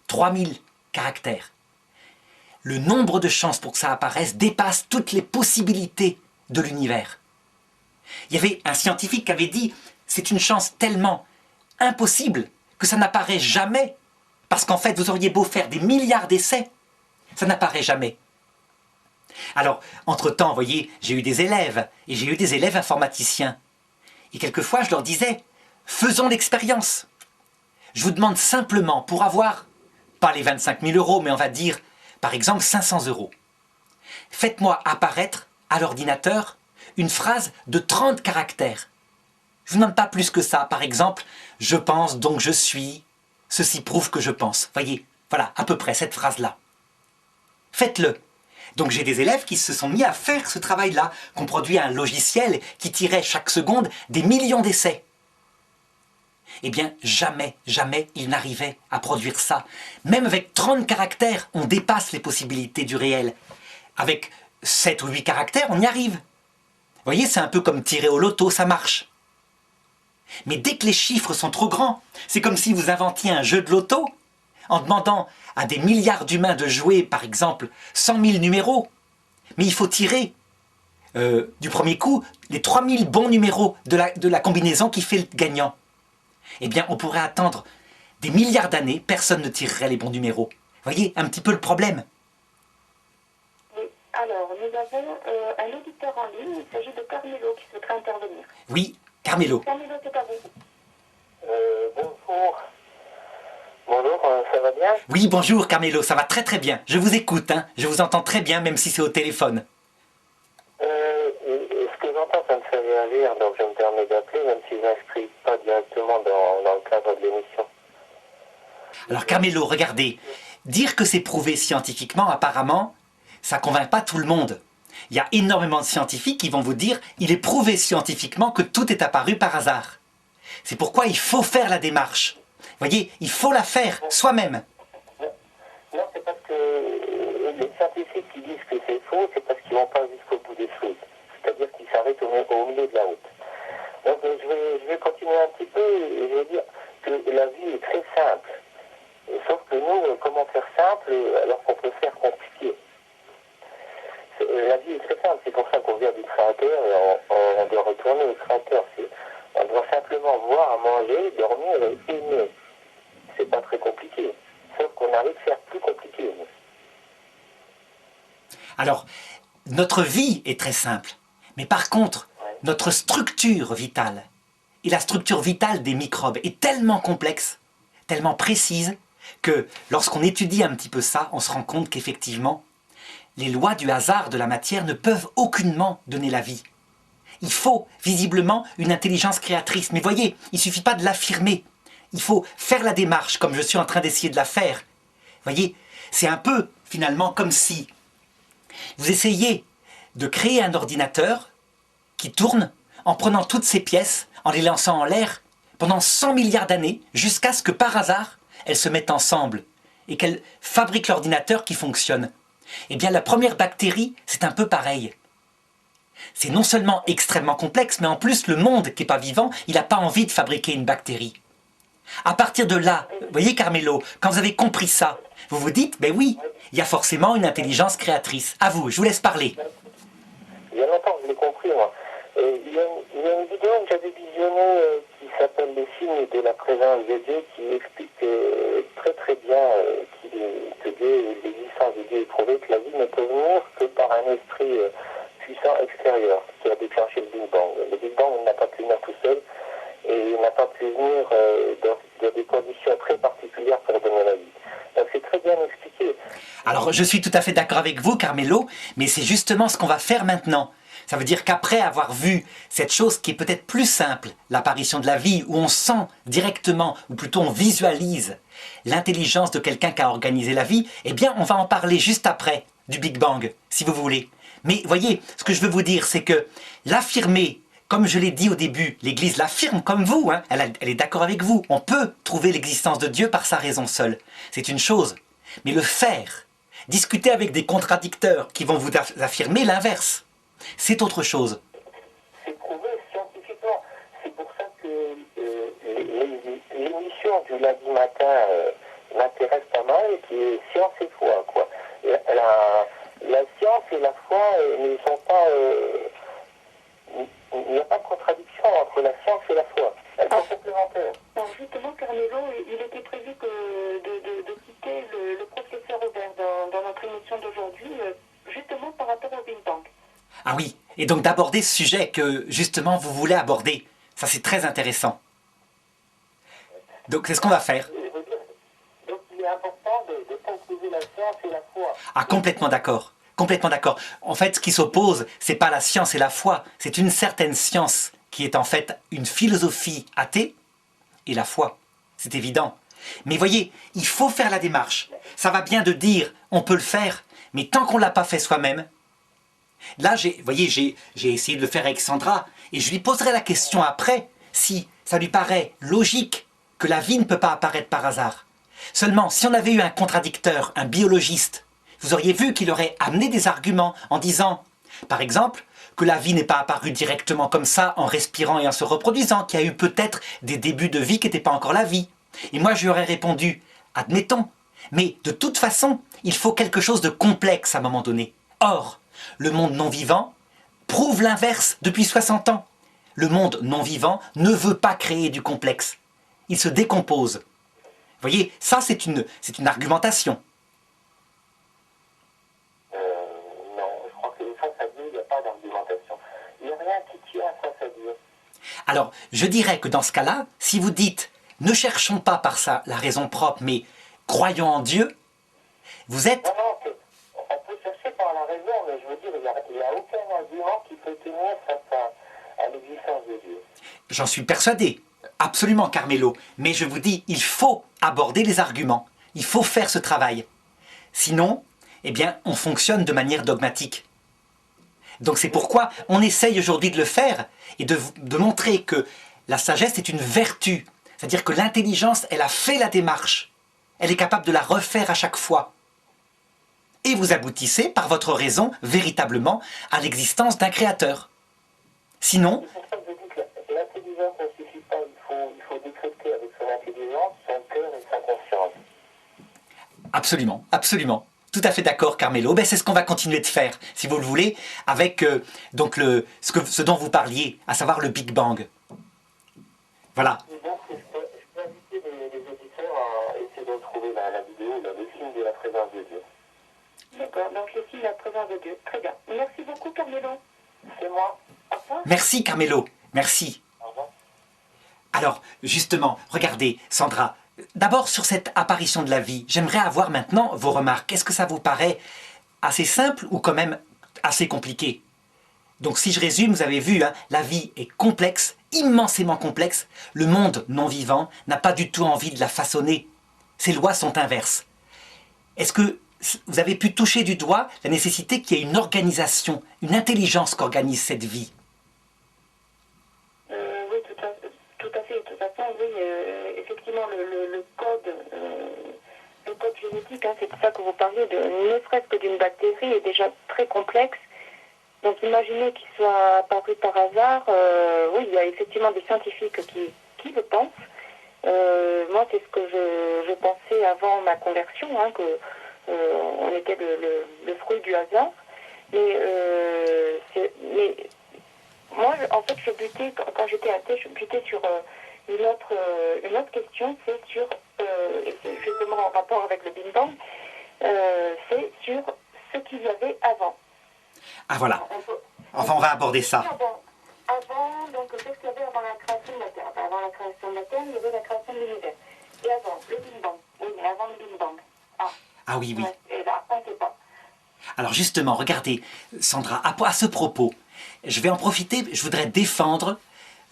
3000 caractères, le nombre de chances pour que ça apparaisse dépasse toutes les possibilités de l'univers. Il y avait un scientifique qui avait dit « c'est une chance tellement impossible que ça n'apparaît jamais, parce qu'en fait, vous auriez beau faire des milliards d'essais, ça n'apparaît jamais. » Alors, entre-temps, vous voyez, j'ai eu des élèves, et j'ai eu des élèves informaticiens. Et quelquefois, je leur disais, faisons l'expérience. Je vous demande simplement, pour avoir, pas les 25 000 euros, mais on va dire, par exemple, 500 euros. Faites-moi apparaître à l'ordinateur une phrase de 30 caractères. Je ne vous demande pas plus que ça. Par exemple, je pense, donc je suis, ceci prouve que je pense. Voyez, voilà, à peu près cette phrase-là. Faites-le. Donc j'ai des élèves qui se sont mis à faire ce travail-là, qu'on produit un logiciel qui tirait chaque seconde des millions d'essais. Eh bien, jamais, jamais ils n'arrivaient à produire ça. Même avec 30 caractères, on dépasse les possibilités du réel. Avec 7 ou 8 caractères, on y arrive. Vous voyez, c'est un peu comme tirer au loto, ça marche. Mais dès que les chiffres sont trop grands, c'est comme si vous inventiez un jeu de loto en demandant à des milliards d'humains de jouer, par exemple, 100 000 numéros. Mais il faut tirer du premier coup les 3000 bons numéros de la combinaison qui fait le gagnant. Eh bien, on pourrait attendre des milliards d'années, personne ne tirerait les bons numéros. Vous voyez, un petit peu le problème. Oui. Alors, nous avons un auditeur en ligne, il s'agit de Carmelo qui souhaiterait intervenir. Oui, Carmelo. Carmelo, c'est à vous. Bonjour. Bonjour, ça va bien? Oui, bonjour Carmelo, ça va très très bien. Je vous écoute, hein. Je vous entends très bien, même si c'est au téléphone. Ce que j'entends, ça me fait réagir, donc je me permets d'appeler, même si je n'inscris pas directement dans le cadre de l'émission. Alors Carmelo, regardez, dire que c'est prouvé scientifiquement, apparemment, ça ne convainc pas tout le monde. Il y a énormément de scientifiques qui vont vous dire il est prouvé scientifiquement que tout est apparu par hasard. C'est pourquoi il faut faire la démarche. Vous voyez, il faut la faire soi-même. Non, c'est parce que les scientifiques qui disent que c'est faux, c'est parce qu'ils ne vont pas jusqu'au bout des choses. C'est-à-dire qu'ils s'arrêtent au milieu de la route. Donc je vais continuer un petit peu et je vais dire que la vie est très simple. Sauf que nous, comment faire simple alors qu'on peut faire compliqué? La vie est très simple, c'est pour ça qu'on vient du Créateur et on doit retourner au Créateur. On doit simplement voir à manger, dormir et aimer. C'est pas très compliqué. Sauf qu'on arrive à faire plus compliqué. Alors, notre vie est très simple. Mais par contre, notre structure vitale et la structure vitale des microbes est tellement complexe, tellement précise, que lorsqu'on étudie un petit peu ça, on se rend compte qu'effectivement, les lois du hasard de la matière ne peuvent aucunement donner la vie. Il faut visiblement une intelligence créatrice. Mais voyez, il ne suffit pas de l'affirmer. Il faut faire la démarche comme je suis en train d'essayer de la faire. Voyez, c'est un peu finalement comme si vous essayez de créer un ordinateur qui tourne en prenant toutes ces pièces, en les lançant en l'air pendant 100 milliards d'années jusqu'à ce que par hasard, elles se mettent ensemble et qu'elles fabriquent l'ordinateur qui fonctionne. Eh bien, la première bactérie, c'est un peu pareil. C'est non seulement extrêmement complexe, mais en plus, le monde qui n'est pas vivant, il n'a pas envie de fabriquer une bactérie. À partir de là, vous voyez Carmelo, quand vous avez compris ça, vous vous dites, ben oui, il y a forcément une intelligence créatrice. À vous, je vous laisse parler. Il y a longtemps que je l'ai compris, moi. Il y a une vidéo que j'avais visionnée qui s'appelle Les signes de la présence de Dieu, qui explique très très bien que Dieu, l'existence de Dieu est prouvée, que la vie ne peut venir que par un esprit puissant extérieur qui a déclenché le Big Bang. Le Big Bang n'a pas pu venir tout seul et il n'a pas pu venir dans des conditions très particulières pour donner la vie. Donc c'est très bien expliqué. Alors je suis tout à fait d'accord avec vous Carmelo, mais c'est justement ce qu'on va faire maintenant. Ça veut dire qu'après avoir vu cette chose qui est peut-être plus simple, l'apparition de la vie, où on sent directement, ou plutôt on visualise l'intelligence de quelqu'un qui a organisé la vie, eh bien on va en parler juste après du Big Bang, si vous voulez. Mais voyez, ce que je veux vous dire, c'est que l'affirmer, comme je l'ai dit au début, l'Église l'affirme comme vous, hein, elle est d'accord avec vous. On peut trouver l'existence de Dieu par sa raison seule. C'est une chose. Mais le faire, Discuter avec des contradicteurs qui vont vous affirmer l'inverse. C'est autre chose. C'est prouvé scientifiquement. C'est pour ça que l'émission du lundi matin m'intéresse pas mal, qui est science et foi, quoi. La science et la foi ne sont pas... il n'y a pas de contradiction entre la science et la foi. Elles sont complémentaires. Alors justement, Carmelo, il était prévu de citer le professeur Robert dans notre émission d'aujourd'hui, justement par rapport au Big Bang. Ah oui, et donc d'aborder ce sujet que justement vous voulez aborder. Ça c'est très intéressant. Donc c'est ce qu'on va faire. Donc il est important de conclure la science et la foi. Ah, complètement d'accord. Complètement d'accord. En fait, ce qui s'oppose, c'est pas la science et la foi, c'est une certaine science qui est en fait une philosophie athée et la foi. C'est évident. Mais voyez, il faut faire la démarche. Ça va bien de dire, on peut le faire, mais tant qu'on l'a pas fait soi-même. Là, voyez, j'ai essayé de le faire avec Sandra, et je lui poserai la question après, si ça lui paraît logique que la vie ne peut pas apparaître par hasard. Seulement, si on avait eu un contradicteur, un biologiste, vous auriez vu qu'il aurait amené des arguments en disant, par exemple, que la vie n'est pas apparue directement comme ça, en respirant et en se reproduisant, qu'il y a eu peut-être des débuts de vie qui n'étaient pas encore la vie. Et moi, je lui aurais répondu, admettons, mais de toute façon, il faut quelque chose de complexe à un moment donné. Or, le monde non-vivant prouve l'inverse depuis 60 ans. Le monde non-vivant ne veut pas créer du complexe. Il se décompose. Vous voyez, ça c'est une argumentation. Non, je crois que face à Dieu, il n'y a pas d'argumentation. Il n'y a rien qui tient face à Dieu. Alors, je dirais que dans ce cas-là, si vous dites « ne cherchons pas par ça la raison propre, mais croyons en Dieu », vous êtes... Non, on peut chercher par la raison, mais je veux dire, il n'y a aucun argument qui peut tenir face à l'existence de Dieu. J'en suis persuadé, absolument Carmelo, mais je vous dis, il faut aborder les arguments, il faut faire ce travail. Sinon, eh bien, on fonctionne de manière dogmatique. Donc c'est pourquoi on essaye aujourd'hui de le faire et de montrer que la sagesse est une vertu. C'est-à-dire que l'intelligence, elle a fait la démarche. Elle est capable de la refaire à chaque fois. Et vous aboutissez, par votre raison, véritablement, à l'existence d'un créateur. Sinon... C'est pour ça que je dis que l'intelligence ne suffit pas. Il faut décrypter avec son intelligence, son cœur et sa conscience. Absolument, absolument. Tout à fait d'accord, Carmelo. Ben, c'est ce qu'on va continuer de faire, si vous le voulez, avec donc ce dont vous parliez, à savoir le Big Bang. Voilà. Et donc, je peux inviter les auditeurs à essayer de retrouver la vidéo, le film de la présence de Dieu. D'accord, donc le signe de la présence de Dieu. Très bien. Merci beaucoup, Carmelo. C'est moi. Au revoir. Merci, Carmelo. Merci. Au revoir. Alors, justement, regardez, Sandra, d'abord sur cette apparition de la vie, j'aimerais avoir maintenant vos remarques. Est-ce que ça vous paraît assez simple ou quand même assez compliqué? Donc si je résume, vous avez vu, hein, la vie est complexe, immensément complexe. Le monde non-vivant n'a pas du tout envie de la façonner. Ses lois sont inverses. Est-ce que vous avez pu toucher du doigt la nécessité qu'il y ait une organisation, une intelligence qu'organise cette vie? Oui, tout à fait. De toute façon, oui, effectivement, le code génétique, hein, c'est pour ça que vous parliez ne serait-ce que d'une bactérie, est déjà très complexe. Donc imaginez qu'il soit apparu par hasard. Oui, il y a effectivement des scientifiques qui le pensent. Moi, c'est ce que je pensais avant ma conversion, hein, que on était le fruit du hasard. Mais moi, en fait, je butais, quand j'étais athée, je butais sur une autre question, c'est sur, et c'est justement en rapport avec le Big Bang, c'est sur ce qu'il y avait avant. Ah voilà, enfin on va aborder ça. Avant, donc qu'est-ce qu'il y avait avant la création de la Terre? Avant la création de la Terre, il y avait la création de l'univers. Et avant, le Big Bang. Oui, mais avant le Big Bang. Ah oui, oui. Ouais, et là, on ne sait pas. Alors justement, regardez, Sandra, à ce propos, je vais en profiter, je voudrais défendre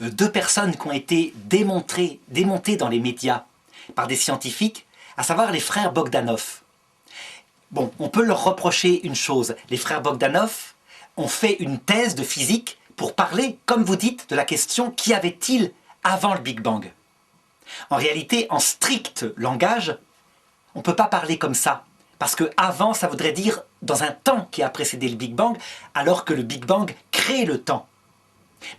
deux personnes qui ont été démontées dans les médias par des scientifiques, à savoir les frères Bogdanov. Bon, on peut leur reprocher une chose, les frères Bogdanov ont fait une thèse de physique pour parler, comme vous dites, de la question qu'y avait-il avant le Big Bang. En réalité, en strict langage, on ne peut pas parler comme ça, Parce que avant, ça voudrait dire dans un temps qui a précédé le Big Bang, alors que le Big Bang crée le temps.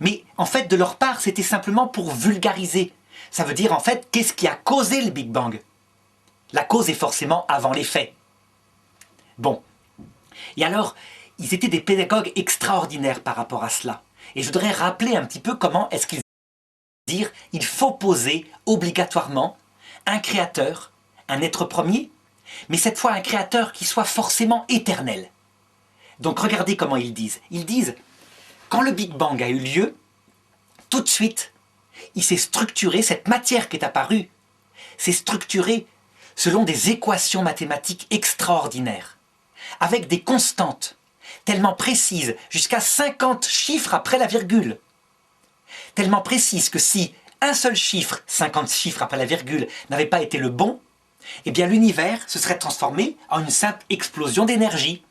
Mais en fait, de leur part, c'était simplement pour vulgariser. Ça veut dire en fait, qu'est-ce qui a causé le Big Bang? La cause est forcément avant les faits. Bon. Et alors, ils étaient des pédagogues extraordinaires par rapport à cela. Et je voudrais rappeler un petit peu comment est-ce qu'ils dire il faut poser obligatoirement un créateur, un être premier, mais cette fois un créateur qui soit forcément éternel. Donc regardez comment ils disent. Ils disent, quand le Big Bang a eu lieu, tout de suite, il s'est structuré, cette matière qui est apparue, s'est structurée selon des équations mathématiques extraordinaires, avec des constantes tellement précises, jusqu'à 50 chiffres après la virgule. Tellement précises que si un seul chiffre, 50 chiffres après la virgule, n'avait pas été le bon, eh bien l'univers se serait transformé en une simple explosion d'énergie.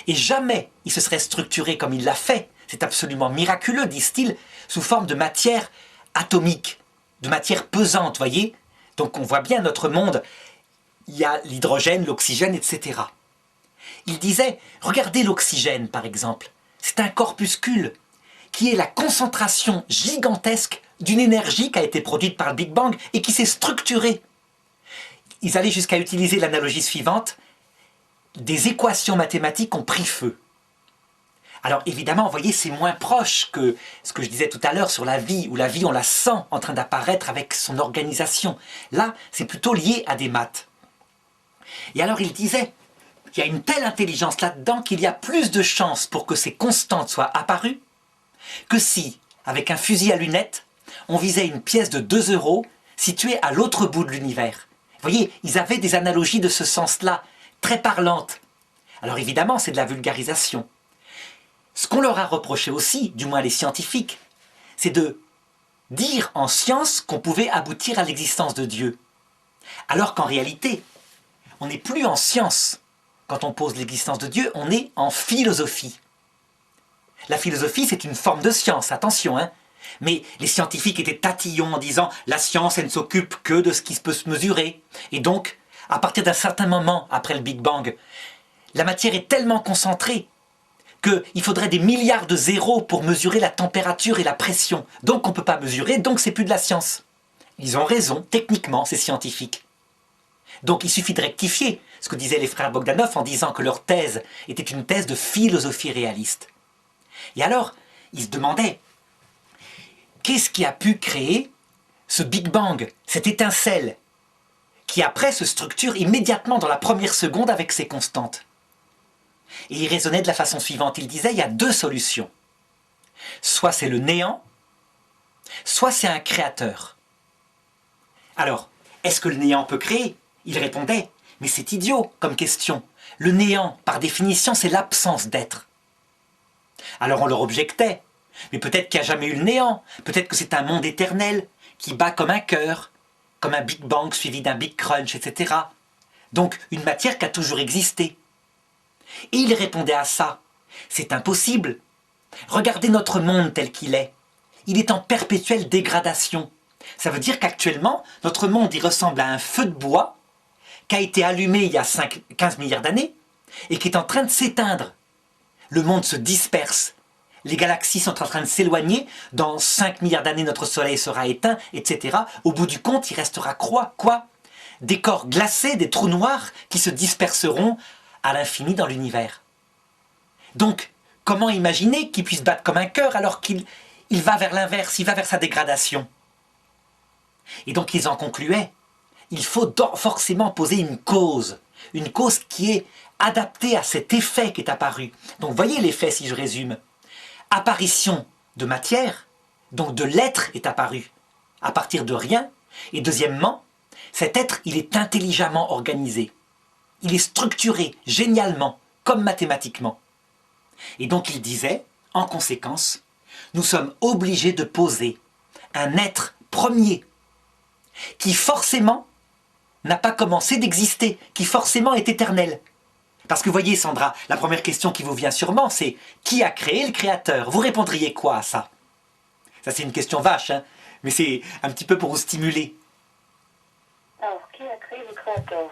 Et jamais il se serait structuré comme il l'a fait, c'est absolument miraculeux, disent-ils, sous forme de matière atomique, de matière pesante, voyez? Donc on voit bien notre monde, il y a l'hydrogène, l'oxygène, etc. Il disait, regardez l'oxygène par exemple, c'est un corpuscule qui est la concentration gigantesque d'une énergie qui a été produite par le Big Bang et qui s'est structurée. Ils allaient jusqu'à utiliser l'analogie suivante, des équations mathématiques ont pris feu. Alors évidemment, vous voyez, c'est moins proche que ce que je disais tout à l'heure sur la vie, où la vie, on la sent en train d'apparaître avec son organisation. Là, c'est plutôt lié à des maths. Et alors il disait qu'il y a une telle intelligence là-dedans qu'il y a plus de chances pour que ces constantes soient apparues que si, avec un fusil à lunettes, on visait une pièce de 2 € située à l'autre bout de l'univers. Vous voyez, ils avaient des analogies de ce sens-là, très parlantes. Alors évidemment, c'est de la vulgarisation. Ce qu'on leur a reproché aussi, du moins les scientifiques, c'est de dire en science qu'on pouvait aboutir à l'existence de Dieu. Alors qu'en réalité, on n'est plus en science. Quand on pose l'existence de Dieu, on est en philosophie. La philosophie, c'est une forme de science, attention, hein. Mais les scientifiques étaient tatillons en disant « la science, elle ne s'occupe que de ce qui peut se mesurer ». Et donc, à partir d'un certain moment, après le Big Bang, la matière est tellement concentrée qu'il faudrait des milliards de zéros pour mesurer la température et la pression. Donc on ne peut pas mesurer, donc c'est plus de la science. Ils ont raison, techniquement, ces scientifiques. Donc il suffit de rectifier ce que disaient les frères Bogdanov en disant que leur thèse était une thèse de philosophie réaliste. Et alors, ils se demandaient, qu'est-ce qui a pu créer ce Big Bang, cette étincelle, qui après se structure immédiatement dans la première seconde avec ses constantes? Et il raisonnait de la façon suivante, il disait, il y a 2 solutions. Soit c'est le néant, soit c'est un créateur. Alors, est-ce que le néant peut créer? Il répondait, mais c'est idiot comme question. Le néant, par définition, c'est l'absence d'être. Alors on leur objectait, mais peut-être qu'il n'y a jamais eu le néant, peut-être que c'est un monde éternel, qui bat comme un cœur, comme un Big Bang suivi d'un Big Crunch, etc. Donc une matière qui a toujours existé. Et il répondait à ça, c'est impossible. Regardez notre monde tel qu'il est. Il est en perpétuelle dégradation. Ça veut dire qu'actuellement, notre monde il ressemble à un feu de bois qui a été allumé il y a 15 milliards d'années et qui est en train de s'éteindre. Le monde se disperse. Les galaxies sont en train de s'éloigner. Dans 5 milliards d'années, notre soleil sera éteint, etc. Au bout du compte, il restera quoi? Des corps glacés, des trous noirs qui se disperseront à l'infini dans l'univers. Donc, comment imaginer qu'il puisse battre comme un cœur alors qu'il va vers l'inverse, il va vers sa dégradation? Et donc ils en concluaient, il faut forcément poser une cause qui est adaptée à cet effet qui est apparu. Donc voyez l'effet si je résume. Apparition de matière, donc de l'être est apparu, à partir de rien. Et deuxièmement, cet être, il est intelligemment organisé. Il est structuré génialement, comme mathématiquement. Et donc il disait, en conséquence, nous sommes obligés de poser un être premier qui forcément n'a pas commencé d'exister, qui forcément est éternel. Parce que voyez Sandra, la première question qui vous vient sûrement, c'est qui a créé le créateur? Vous répondriez quoi à ça? Ça c'est une question vache, hein, mais c'est un petit peu pour vous stimuler. Alors, qui a créé le créateur?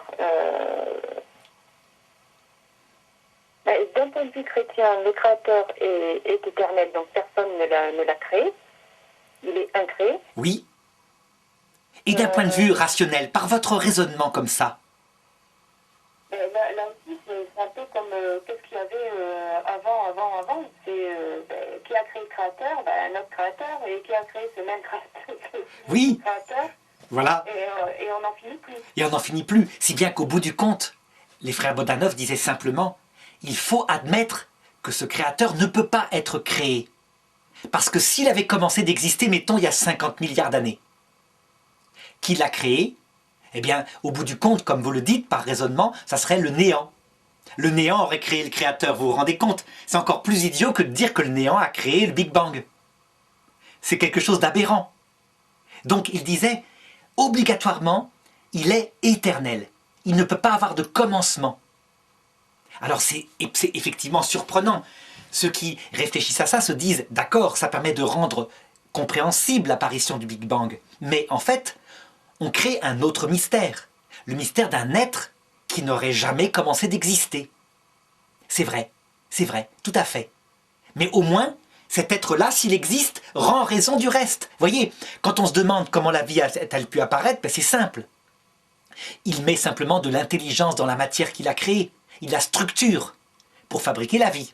d'un point de vue chrétien, le Créateur est éternel, donc personne ne l'a créé. Il est incréé. Oui. Et d'un point de vue rationnel, par votre raisonnement comme ça, Là aussi, c'est un peu comme qu'est-ce qu'il y avait avant. C'est qui a créé le Créateur? Notre Créateur. Et qui a créé ce même Créateur? Oui. Créateur. Voilà. Et on n'en finit plus. Et on n'en finit plus. Si bien qu'au bout du compte, les frères Bodanov disaient simplement, il faut admettre que ce créateur ne peut pas être créé. Parce que s'il avait commencé d'exister, mettons, il y a 50 milliards d'années, qu'il l'a créé, eh bien, au bout du compte, comme vous le dites, par raisonnement, ça serait le néant. Le néant aurait créé le créateur, vous vous rendez compte? C'est encore plus idiot que de dire que le néant a créé le Big Bang. C'est quelque chose d'aberrant. Donc il disait, obligatoirement, il est éternel. Il ne peut pas avoir de commencement. Alors c'est effectivement surprenant. Ceux qui réfléchissent à ça se disent, d'accord, ça permet de rendre compréhensible l'apparition du Big Bang. Mais en fait, on crée un autre mystère. Le mystère d'un être qui n'aurait jamais commencé d'exister. C'est vrai, tout à fait. Mais au moins, cet être-là, s'il existe, rend raison du reste. Voyez, quand on se demande comment la vie a-t-elle pu apparaître, ben c'est simple. Il met simplement de l'intelligence dans la matière qu'il a créée. Il la structure pour fabriquer la vie.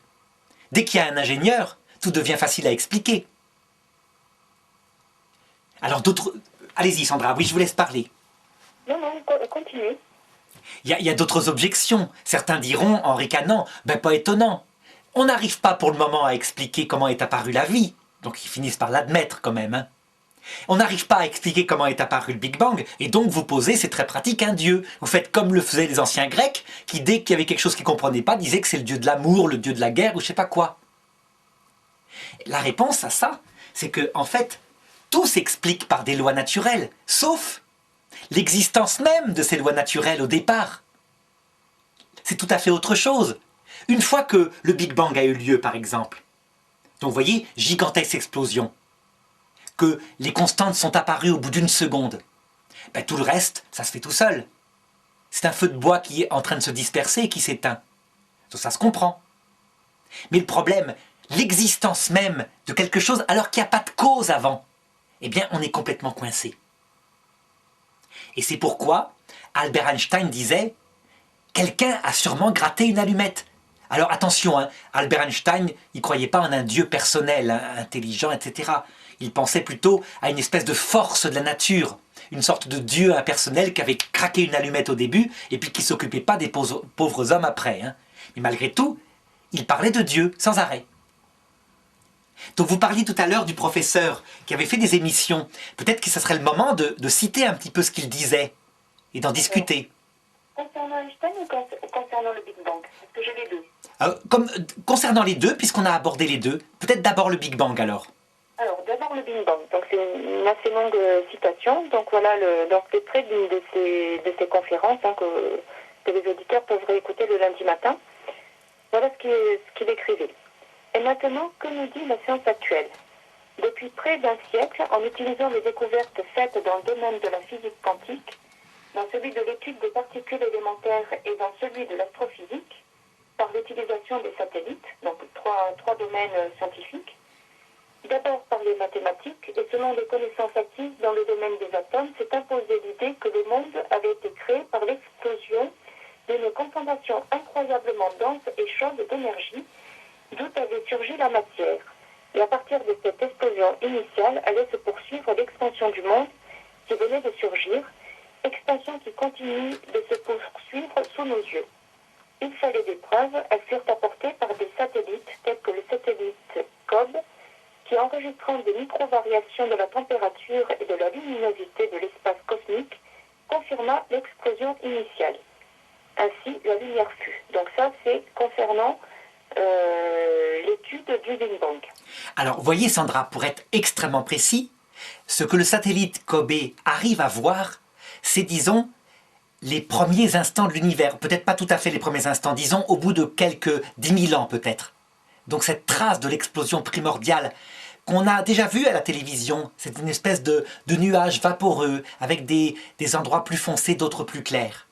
Dès qu'il y a un ingénieur, tout devient facile à expliquer. Alors d'autres... Allez-y Sandra, oui je vous laisse parler. Non, continue. Il y a d'autres objections. Certains diront, en ricanant, ben pas étonnant. On n'arrive pas pour le moment à expliquer comment est apparue la vie. Donc ils finissent par l'admettre quand même. Hein. On n'arrive pas à expliquer comment est apparu le Big Bang, et donc vous posez, c'est très pratique, un dieu. Vous faites comme le faisaient les anciens Grecs, qui dès qu'il y avait quelque chose qu'ils ne comprenaient pas, disaient que c'est le dieu de l'amour, le dieu de la guerre, ou je sais pas quoi. La réponse à ça, c'est que, en fait, tout s'explique par des lois naturelles, sauf l'existence même de ces lois naturelles au départ. C'est tout à fait autre chose. Une fois que le Big Bang a eu lieu, par exemple, donc vous voyez, gigantesque explosion, que les constantes sont apparues au bout d'une seconde, ben, tout le reste, ça se fait tout seul. C'est un feu de bois qui est en train de se disperser et qui s'éteint. Donc ça se comprend. Mais le problème, l'existence même de quelque chose alors qu'il n'y a pas de cause avant, eh bien on est complètement coincé. Et c'est pourquoi Albert Einstein disait « Quelqu'un a sûrement gratté une allumette ». Alors attention, hein, Albert Einstein, il ne croyait pas en un Dieu personnel, hein, intelligent, etc. Il pensait plutôt à une espèce de force de la nature, une sorte de Dieu impersonnel qui avait craqué une allumette au début et puis qui ne s'occupait pas des pauvres hommes après. Hein. Mais malgré tout, il parlait de Dieu sans arrêt. Donc vous parliez tout à l'heure du professeur qui avait fait des émissions. Peut-être que ce serait le moment de citer un petit peu ce qu'il disait et d'en discuter. Concernant Einstein ou concernant le Big Bang? Parce que j'ai les deux. Concernant les deux, puisqu'on a abordé les deux, peut-être d'abord le Big Bang alors. Alors, d'abord le Big Bang. Donc, c'est une assez longue citation. Donc, voilà, c'est près d'une de ces conférences hein, que les auditeurs peuvent réécouter le lundi matin. Voilà ce qu'il écrivait. Et maintenant, que nous dit la science actuelle? Depuis près d'un siècle, en utilisant les découvertes faites dans le domaine de la physique quantique, dans celui de l'étude des particules élémentaires et dans celui de l'astrophysique, par l'utilisation des satellites, donc trois domaines scientifiques, d'abord par les mathématiques et selon les connaissances acquises dans le domaine des atomes, s'est imposée l'idée que le monde avait été créé par l'explosion d'une condensation incroyablement dense et chaude d'énergie, d'où avait surgi la matière. Et à partir de cette explosion initiale, allait se poursuivre l'expansion du monde qui venait de surgir, expansion qui continue de se poursuivre sous nos yeux. Il fallait des preuves, elles furent apportées par des satellites tels que le satellite COBE, qui, enregistrant des micro-variations de la température et de la luminosité de l'espace cosmique, confirma l'explosion initiale. Ainsi, la lumière fut. Donc ça, c'est concernant l'étude du Big Bang. Alors, voyez Sandra, pour être extrêmement précis, ce que le satellite COBE arrive à voir, c'est, disons, les premiers instants de l'univers. Peut-être pas tout à fait les premiers instants, disons, au bout de quelques 10 000 ans peut-être. Donc cette trace de l'explosion primordiale qu'on a déjà vue à la télévision, c'est une espèce de nuage vaporeux avec des endroits plus foncés, d'autres plus clairs.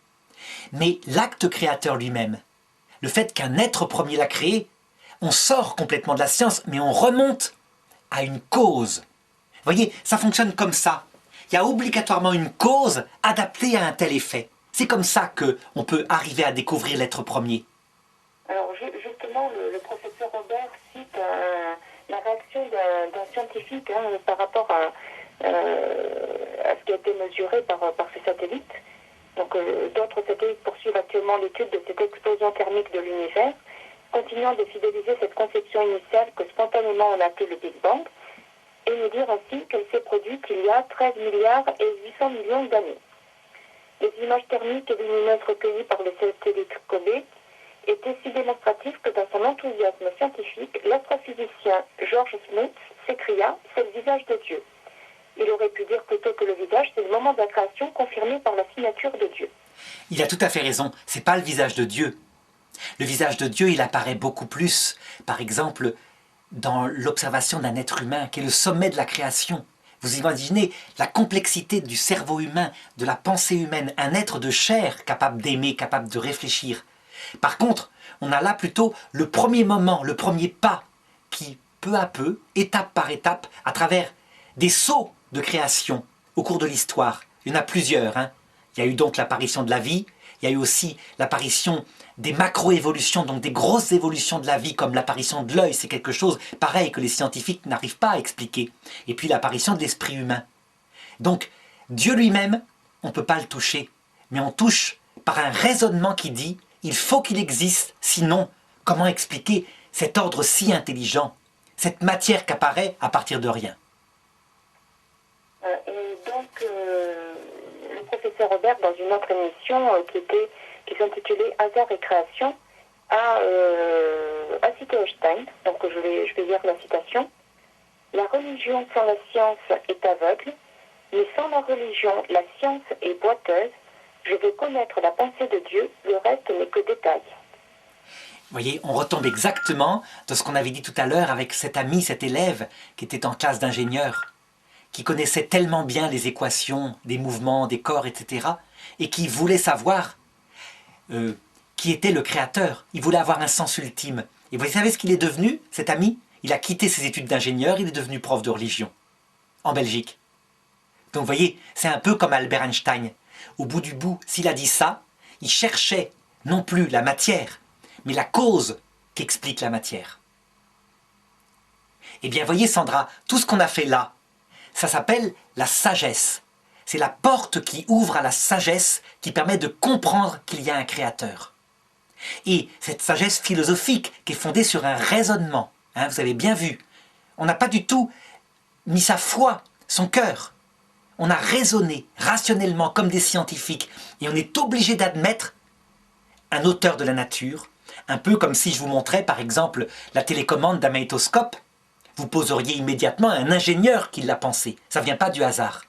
Mais l'acte créateur lui-même, le fait qu'un être premier l'a créé, on sort complètement de la science, mais on remonte à une cause. Vous voyez, ça fonctionne comme ça. Il y a obligatoirement une cause adaptée à un tel effet. C'est comme ça qu'on peut arriver à découvrir l'être premier. Alors justement, le professeur Robert cite la réaction d'un scientifique par rapport à ce qui a été mesuré par ce satellite. Donc d'autres satellites poursuivent actuellement l'étude de cette explosion thermique de l'univers, continuant de fidéliser cette conception initiale que spontanément on a appelée le Big Bang, et nous dire ainsi qu'elle s'est produite il y a 13 milliards et 800 millions d'années. Les images thermiques et lumineuses recueillies par le satellite Kobe étaient si démonstratives que dans son enthousiasme scientifique, l'astrophysicien George Smoot s'écria « c'est le visage de Dieu ». Il aurait pu dire plutôt que le visage, c'est le moment de la création confirmé par la signature de Dieu. Il a tout à fait raison, c'est pas le visage de Dieu. Le visage de Dieu, il apparaît beaucoup plus, par exemple, dans l'observation d'un être humain, qui est le sommet de la création. Vous imaginez la complexité du cerveau humain, de la pensée humaine, un être de chair capable d'aimer, capable de réfléchir. Par contre, on a là plutôt le premier moment, le premier pas, qui, peu à peu, étape par étape, à travers des sauts de création au cours de l'histoire. Il y en a plusieurs. Il y a eu donc l'apparition de la vie, il y a eu aussi l'apparition des macro-évolutions, donc des grosses évolutions de la vie, comme l'apparition de l'œil, c'est quelque chose pareil que les scientifiques n'arrivent pas à expliquer. Et puis l'apparition de l'esprit humain. Donc, Dieu lui-même, on ne peut pas le toucher, mais on touche par un raisonnement qui dit « il faut qu'il existe, sinon, comment expliquer cet ordre si intelligent, cette matière qui apparaît à partir de rien ?» Et donc, le professeur Robert, dans une autre émission qui s'intitulait Hasard et création, a cité Einstein. Donc, je vais lire la citation. La religion sans la science est aveugle, mais sans la religion, la science est boiteuse. Je veux connaître la pensée de Dieu, le reste n'est que détail. Vous voyez, on retombe exactement dans ce qu'on avait dit tout à l'heure avec cet ami, cet élève qui était en classe d'ingénieur, qui connaissait tellement bien les équations, des mouvements, des corps, etc. et qui voulait savoir qui était le créateur. Il voulait avoir un sens ultime. Et vous savez ce qu'il est devenu, cet ami? Il a quitté ses études d'ingénieur, il est devenu prof de religion, en Belgique. Donc vous voyez, c'est un peu comme Albert Einstein. Au bout du bout, s'il a dit ça, il cherchait non plus la matière, mais la cause qu'explique la matière. Eh bien, voyez Sandra, tout ce qu'on a fait là, ça s'appelle la sagesse. C'est la porte qui ouvre à la sagesse qui permet de comprendre qu'il y a un créateur. Et cette sagesse philosophique qui est fondée sur un raisonnement, vous avez bien vu, on n'a pas du tout mis sa foi, son cœur. On a raisonné rationnellement comme des scientifiques et on est obligé d'admettre un auteur de la nature, un peu comme si je vous montrais par exemple la télécommande d'un magnétoscope. Vous poseriez immédiatement à un ingénieur qui l'a pensé, ça ne vient pas du hasard.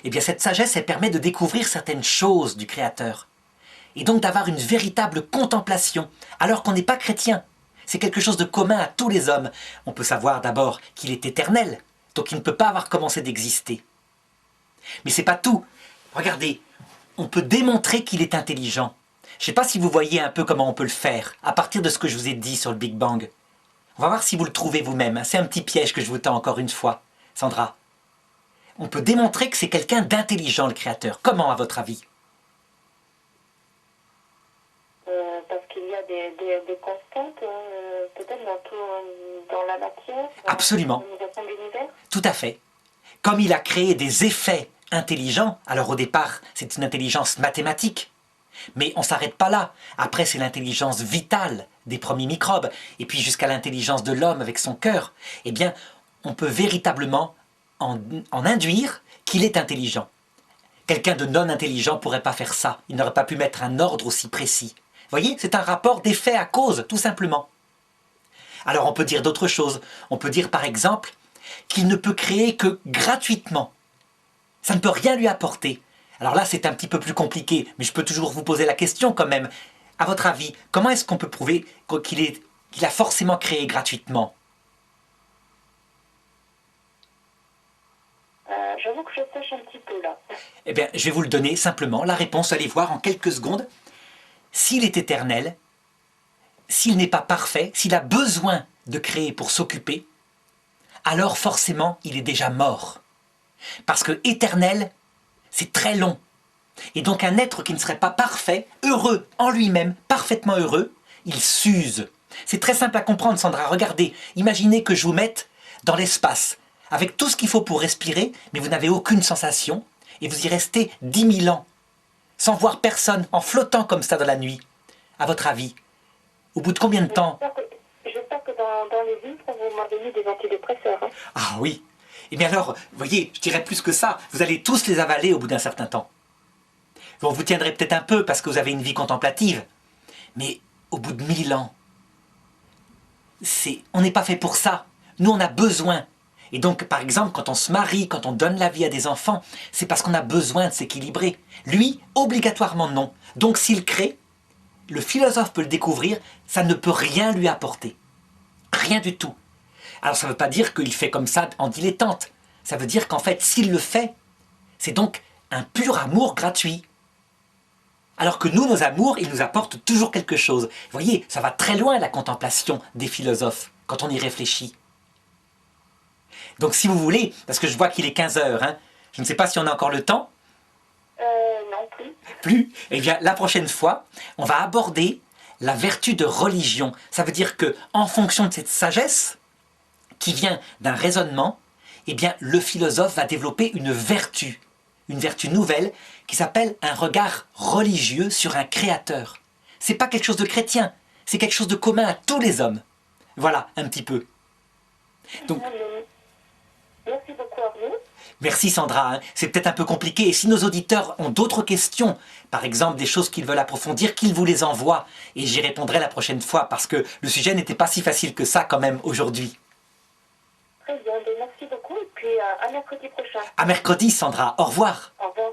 Eh bien cette sagesse, elle permet de découvrir certaines choses du Créateur et donc d'avoir une véritable contemplation alors qu'on n'est pas chrétien. C'est quelque chose de commun à tous les hommes. On peut savoir d'abord qu'il est éternel, donc il ne peut pas avoir commencé d'exister. Mais c'est pas tout. Regardez, on peut démontrer qu'il est intelligent. Je ne sais pas si vous voyez un peu comment on peut le faire, à partir de ce que je vous ai dit sur le Big Bang. On va voir si vous le trouvez vous-même. C'est un petit piège que je vous tends encore une fois, Sandra. On peut démontrer que c'est quelqu'un d'intelligent, le Créateur. Comment, à votre avis? Parce qu'il y a des constantes, peut-être dans la matière, Absolument. l'organisation de l'univers. Tout à fait. Comme il a créé des effets intelligents, alors au départ, c'est une intelligence mathématique. Mais on ne s'arrête pas là. Après, c'est l'intelligence vitale des premiers microbes. Et puis jusqu'à l'intelligence de l'homme avec son cœur. Eh bien, on peut véritablement en induire qu'il est intelligent. Quelqu'un de non intelligent ne pourrait pas faire ça. Il n'aurait pas pu mettre un ordre aussi précis. Vous voyez, c'est un rapport d'effet à cause, tout simplement. Alors on peut dire d'autres choses. On peut dire par exemple qu'il ne peut créer que gratuitement. Ça ne peut rien lui apporter. Alors là, c'est un petit peu plus compliqué, mais je peux toujours vous poser la question quand même. À votre avis, comment est-ce qu'on peut prouver qu'il a forcément créé gratuitement? J'avoue que je sèche un petit peu là. Eh bien, je vais vous le donner simplement. La réponse, allez voir en quelques secondes. S'il est éternel, s'il n'est pas parfait, s'il a besoin de créer pour s'occuper, alors forcément il est déjà mort. Parce que éternel, c'est très long. Et donc un être qui ne serait pas parfait, heureux en lui-même, parfaitement heureux, il s'use. C'est très simple à comprendre, Sandra. Regardez, imaginez que je vous mette dans l'espace, avec tout ce qu'il faut pour respirer, mais vous n'avez aucune sensation, et vous y restez 10 000 ans, sans voir personne, en flottant comme ça dans la nuit. À votre avis, au bout de combien de temps? J'espère que dans les livres, vous m'avez mis des antidépresseurs. Hein. Ah oui. Eh bien alors, voyez, je dirais plus que ça, vous allez tous les avaler au bout d'un certain temps. Bon, vous tiendrez peut-être un peu parce que vous avez une vie contemplative, mais au bout de 1000 ans, on n'est pas fait pour ça. Nous, on a besoin. Et donc, par exemple, quand on se marie, quand on donne la vie à des enfants, c'est parce qu'on a besoin de s'équilibrer. Lui, obligatoirement non. Donc, s'il crée, le philosophe peut le découvrir, ça ne peut rien lui apporter. Rien du tout. Alors, ça ne veut pas dire qu'il fait comme ça en dilettante. Ça veut dire qu'en fait, s'il le fait, c'est donc un pur amour gratuit. Alors que nous, nos amours, ils nous apportent toujours quelque chose. Vous voyez, ça va très loin la contemplation des philosophes, quand on y réfléchit. Donc si vous voulez, parce que je vois qu'il est 15 heures, hein, je ne sais pas si on a encore le temps. Non plus. Plus? Eh bien, la prochaine fois, on va aborder la vertu de religion. Ça veut dire que, en fonction de cette sagesse, qui vient d'un raisonnement, eh bien, le philosophe va développer une vertu nouvelle, qui s'appelle un regard religieux sur un créateur. C'est pas quelque chose de chrétien, c'est quelque chose de commun à tous les hommes. Voilà, un petit peu. Donc, merci beaucoup à vous. merci Sandra, hein. C'est peut-être un peu compliqué, et si nos auditeurs ont d'autres questions, par exemple des choses qu'ils veulent approfondir, qu'ils vous les envoient, et j'y répondrai la prochaine fois, parce que le sujet n'était pas si facile que ça quand même aujourd'hui. Très bien, merci beaucoup, et puis à mercredi prochain. À mercredi Sandra, au revoir. Au revoir.